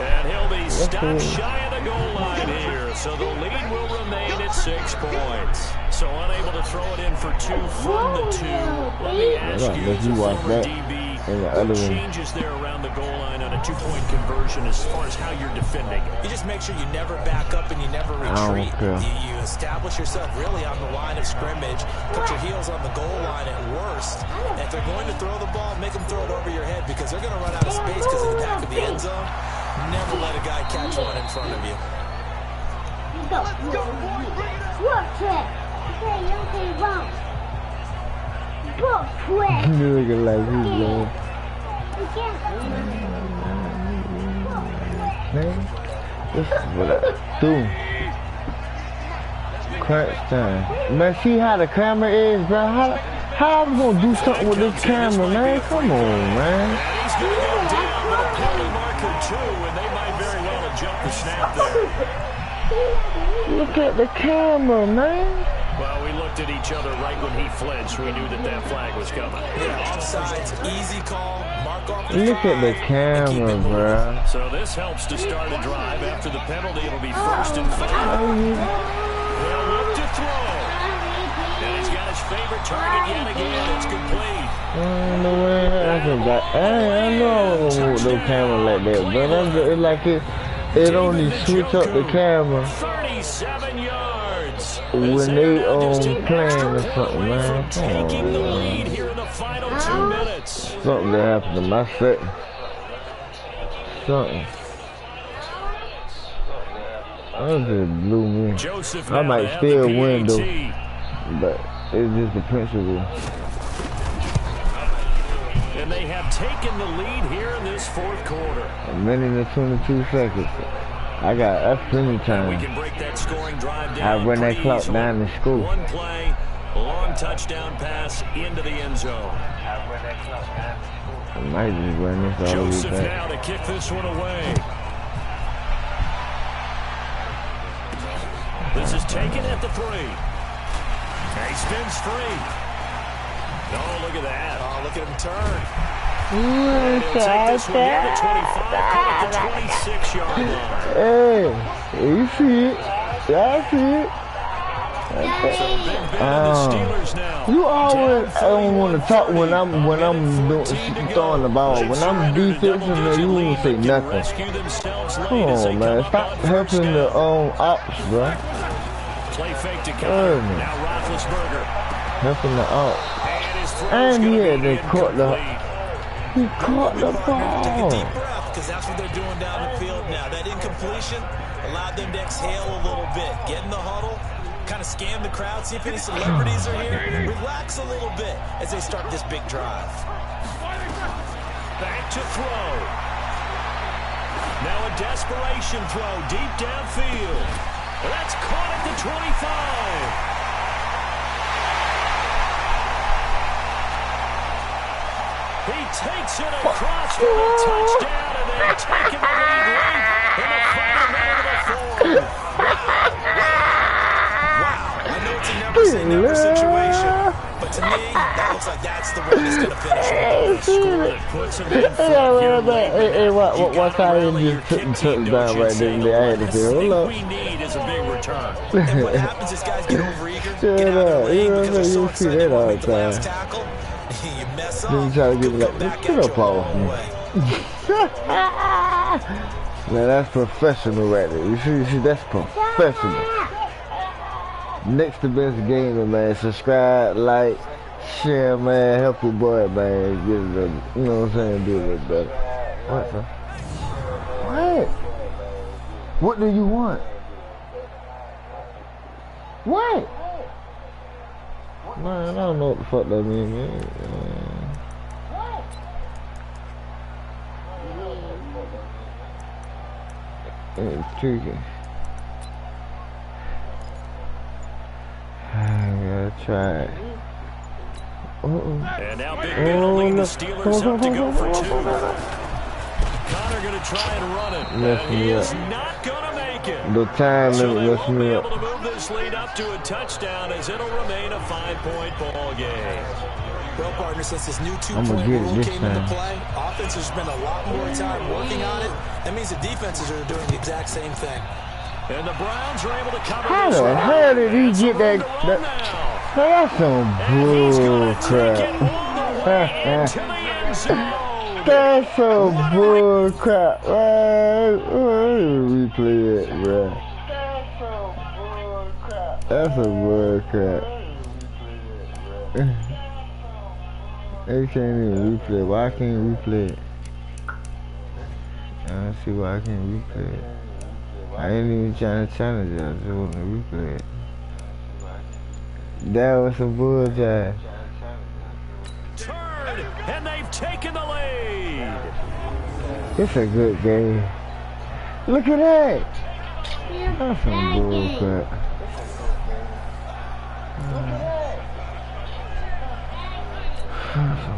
And he'll be stopped shy of the goal line here. So the lead will remain at 6 points. So unable to throw it in for 2 from the 2. Let me ask you, former DB, what changes there around the goal line on a 2-point conversion as far as how you're defending it? You just make sure you never back up and you never retreat. You establish yourself really on the line of scrimmage, put your heels on the goal line at worst. And if they're going to throw the ball, make them throw it over your head because they're going to run out of space because of the back of the end zone. Never let a guy catch one in front of you. Looking like he's going. Man, this is what I do. Crunch time. Man, see how the camera is, bro? How I'm gonna do something with this camera, man? Come on, man. He's going to go down with a penalty marker 2, and they might very well have jumped the snap there. Look at the camera, man. Well, we looked at each other right when he flinched. We knew that that flag was coming. Yeah, offsides, easy call, mark off the Look at the camera, bro. So this helps to start a drive. After the penalty, it'll be 1st and 5. He'll look to throw. And he's got his favorite target yet again. It's complete. I know I was gonna move the camera like that, but it's like it only switch up the camera 37 yards. when they playing or something, man. Taking the lead here in the final 2 minutes. Something that happened to my set. Something. That just blew me. I might still win though, but it's just the principle. And they have taken the lead here in this fourth quarter. A minute and 22 seconds. That's plenty of time. We can break that scoring drive down. I run that clock down to school. One play, Long touchdown pass into the end zone. I might just run this all the way Joseph back. now to kick this one away. This is taken at the 3. And he spins free. Oh, look at that. Oh, look at him turn. And he'll take this one near the 25, call it the 26-yard line. Hey, you see it. I see it. So Big Ben and the Steelers now. You always I don't want to talk when I'm doing, throwing the ball. When I'm defensive, man, you won't say nothing. Come on, man. Stop helping the ops, bro. Play fake to Connor. Now Roethlisberger. Helping the ops. And And yeah, they caught the ball. Take a deep breath, because that's what they're doing down the field now. That incompletion allowed them to exhale a little bit. Get in the huddle, kind of scan the crowd, see if any celebrities are here. Relax a little bit as they start this big drive. Back to throw. Now a desperation throw deep downfield. That's caught at the 25. He takes it across for a touchdown, and they're taking the lead late in the final minute of the fourth. Wow. I know it's a never-say-never situation, but to me, that looks like that's the one that's going to finish it. A score that puts them in front here late. What time you just took down right there? I had to say, hold up. We need is a big return. And what happens is guys get overeager, get out of the lane because they're so excited to make the last tackle. You mess up, Then you try to get like, back get at up you all off the me. way. Man, that's professional right there. You see, that's professional. Next to best gamer, man. Subscribe, like, share, man. Help your boy, man. Get a little, you know what I'm saying? Do a little better. What, sir? What? What do you want? What? Man, I don't know what the fuck that means, man. Trigga. I gotta try it. And now Big Ben will lead the Steelers up to go for 2. Connor going to try and run it. And he is not going to make it. The time So they limit won't be able to move this lead up to a touchdown as it'll remain a 5-point ball game. Well, partner, since this new I'ma two-point get it rule this came time. into play, offenses spend a lot more time working on it. That means the defenses are doing the exact same thing. And the Browns are able to cover How this the one. hell did he get that? Now. That's some And he's bull going to take it crap. all the way into the end zone. That's some bull crap, man. Replay it, bro. That's a bull crap. They can't even replay. Why can't you replay it? I don't see why I can't replay it. I ain't even trying to challenge it. I just want to replay it. That was some bull jive. Turn, and they've taken the lead. It's a good game. Look at that. That's some bull crap.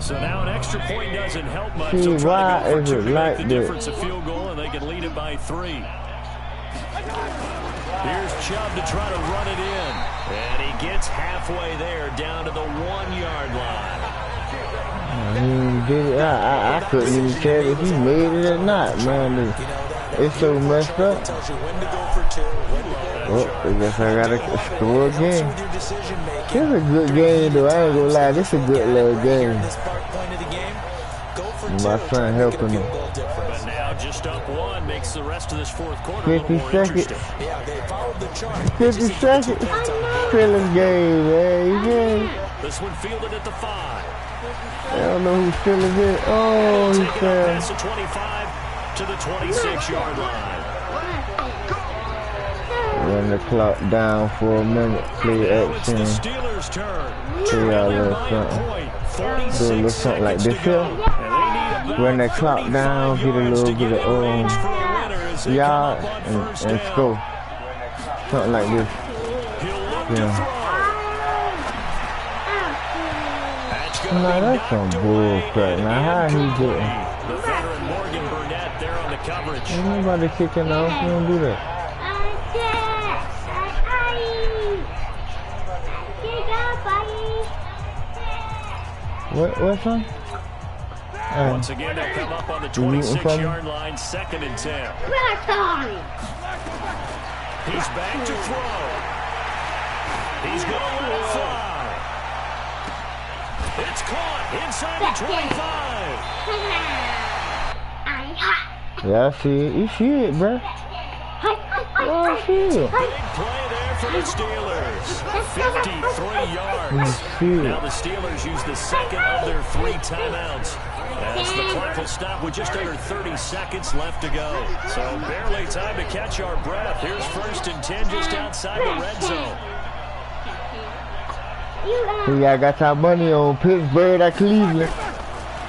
So now an extra point doesn't help much. See, They'll try why to go is for 2 it to make like the that? difference a field goal, and they can lead it by 3. Here's Chubb to try to run it in. And he gets halfway there, down to the 1-yard line. I couldn't even tell if he made it or not, man. It's so messed up. Tells you when to go for 2, when to go Oh, I guess I gotta score again. with your decision making. This is a good game, though. I ain't gonna lie. This is a good little game. This point of the game, go for 2. My son helping him. But now just up 1 makes the rest of this fourth quarter a 50 little more seconds. interesting. Yeah, they followed the chart. 50 seconds. Killing game, man. Yeah. This one fielded at the 5. I don't know who's filling it. Oh, he Taking it fell. past the 25 to the 26-yard line. Run the clock down for a minute. Play Now it's the action. Steelers' turn. Show y'all a Trailing little by a something. point. Do a 46 little something like seconds this to go. here. And they need Run about that clock down, 35 get a yards little to bit get of in range for a winner as they yard come up on first and down. score. Something like this. He'll look Yeah. to throw. going to be that's some knocked bull away crap. Now, how and he incomplete. doing? The veteran Morgan Burnett there on the coverage. Ain't nobody kicking off. You don't do that. What's on? Once again, they'll come up on the 26-yard line, 2nd and 10. He's back to throw. He's going to let it fly. It's caught inside the 25. Yeah, I see it. You see it, bro. Yeah, I see it. Big play there for the Steelers. 53 yards. Now the Steelers use the second of their 3 timeouts. As the clock will stop with just under 30 seconds left to go. So barely time to catch our breath. Here's 1st and 10 just outside the red zone. I got our money on Pittsburgh at Cleveland.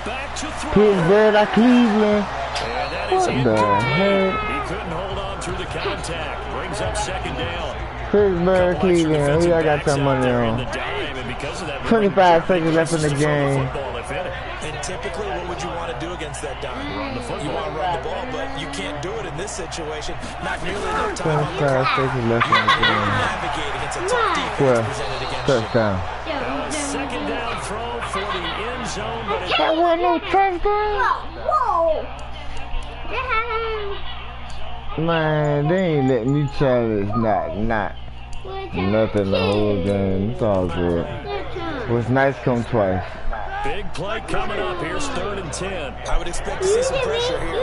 Back to throw. Pittsburgh at Cleveland. And that is incomplete. He couldn't hold on through the contact. Brings up 2nd down. Pittsburgh, Cleveland. Who y'all got your money on? 25 seconds left in the game. And typically, what would you want to do against that dime? Run the football. You want to run the ball, but you can't do it in this situation. Not nearly enough time on the 25 clock. seconds left in the game. Navigate against a tough defense 12. presented against Touchdown. Second down throw for the end zone, but it That wasn't no touchdown. Man, they ain't letting me challenge nothing the whole game. It's all good. What's nice come twice. big play coming up. Here's 3rd and 10. I would expect to see some pressure here.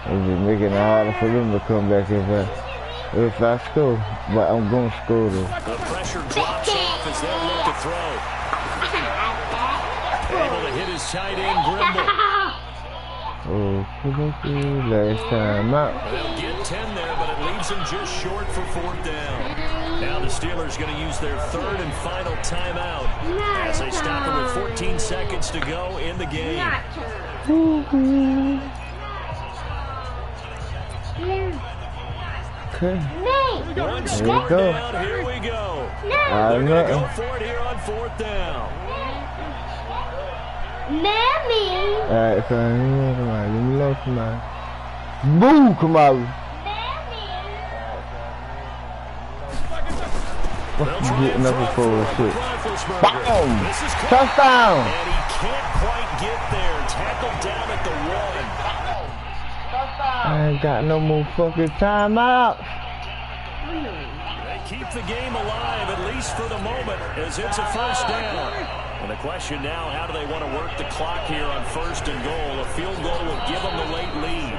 It's just making it harder for them to come back if I score. But I'm going to score though. The pressure drops off as they'll look to throw. Able to hit his tight end, Grimble. Oh, last time out. They'll get 10 there, but it leaves them just short for 4th down. Now the Steelers going to use their 3rd and final timeout as they stop it with 14 seconds to go in the game. Okay. One score down, here we go. They're going to go for it here on 4th down. Alright, son, come on, leave me alone, come on. Boo, come on. What's getting up before shit? Boom! Touchdown! And he can't quite get there. Tackled down at the 1. I ain't got no more fucking timeouts. They keep the game alive, at least for the moment, as it's a 1st down. And the question now, how do they want to work the clock here on 1st and goal? A field goal will give them the late lead.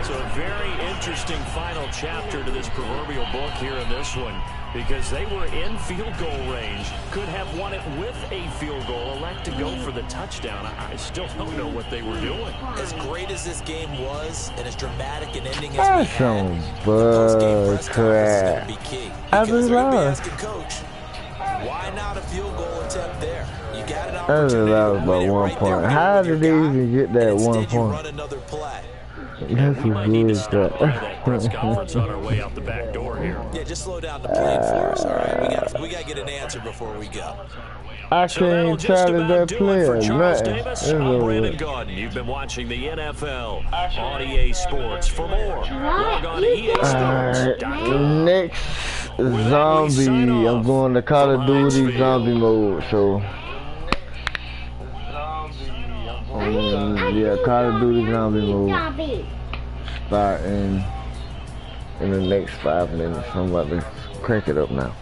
So a very interesting final chapter to this proverbial book here in this one, because they were in field goal range, could have won it with a field goal, elect to go for the touchdown. I still don't know what they were doing. As great as this game was, and as dramatic an ending as That's we some had, the post-game press conference is going crap. to be key. I Because just they're going to be lost. asking Coach, why not a field goal attempt there? You got an That opportunity was to about win it 1 right there point. with How your did they guy, even get that and 1 instead you point? run another play. That's We might need to a stop good by that press conference on our way out the back door here. Yeah, just slow down the plane for us, all right? We got to get an answer before we go. I So that'll can't just challenge about that do it player. for Charles Nothing. Davis. It's I'm over Brandon with. Gaudin. You've been watching the NFL on EA Sports. For more, log on to Alright, EASports.com. next zombie. I'm going to Call of Duty zombie mode. So, yeah, Call of Duty zombie mode. Starting in the next 5 minutes. I'm about to crank it up now.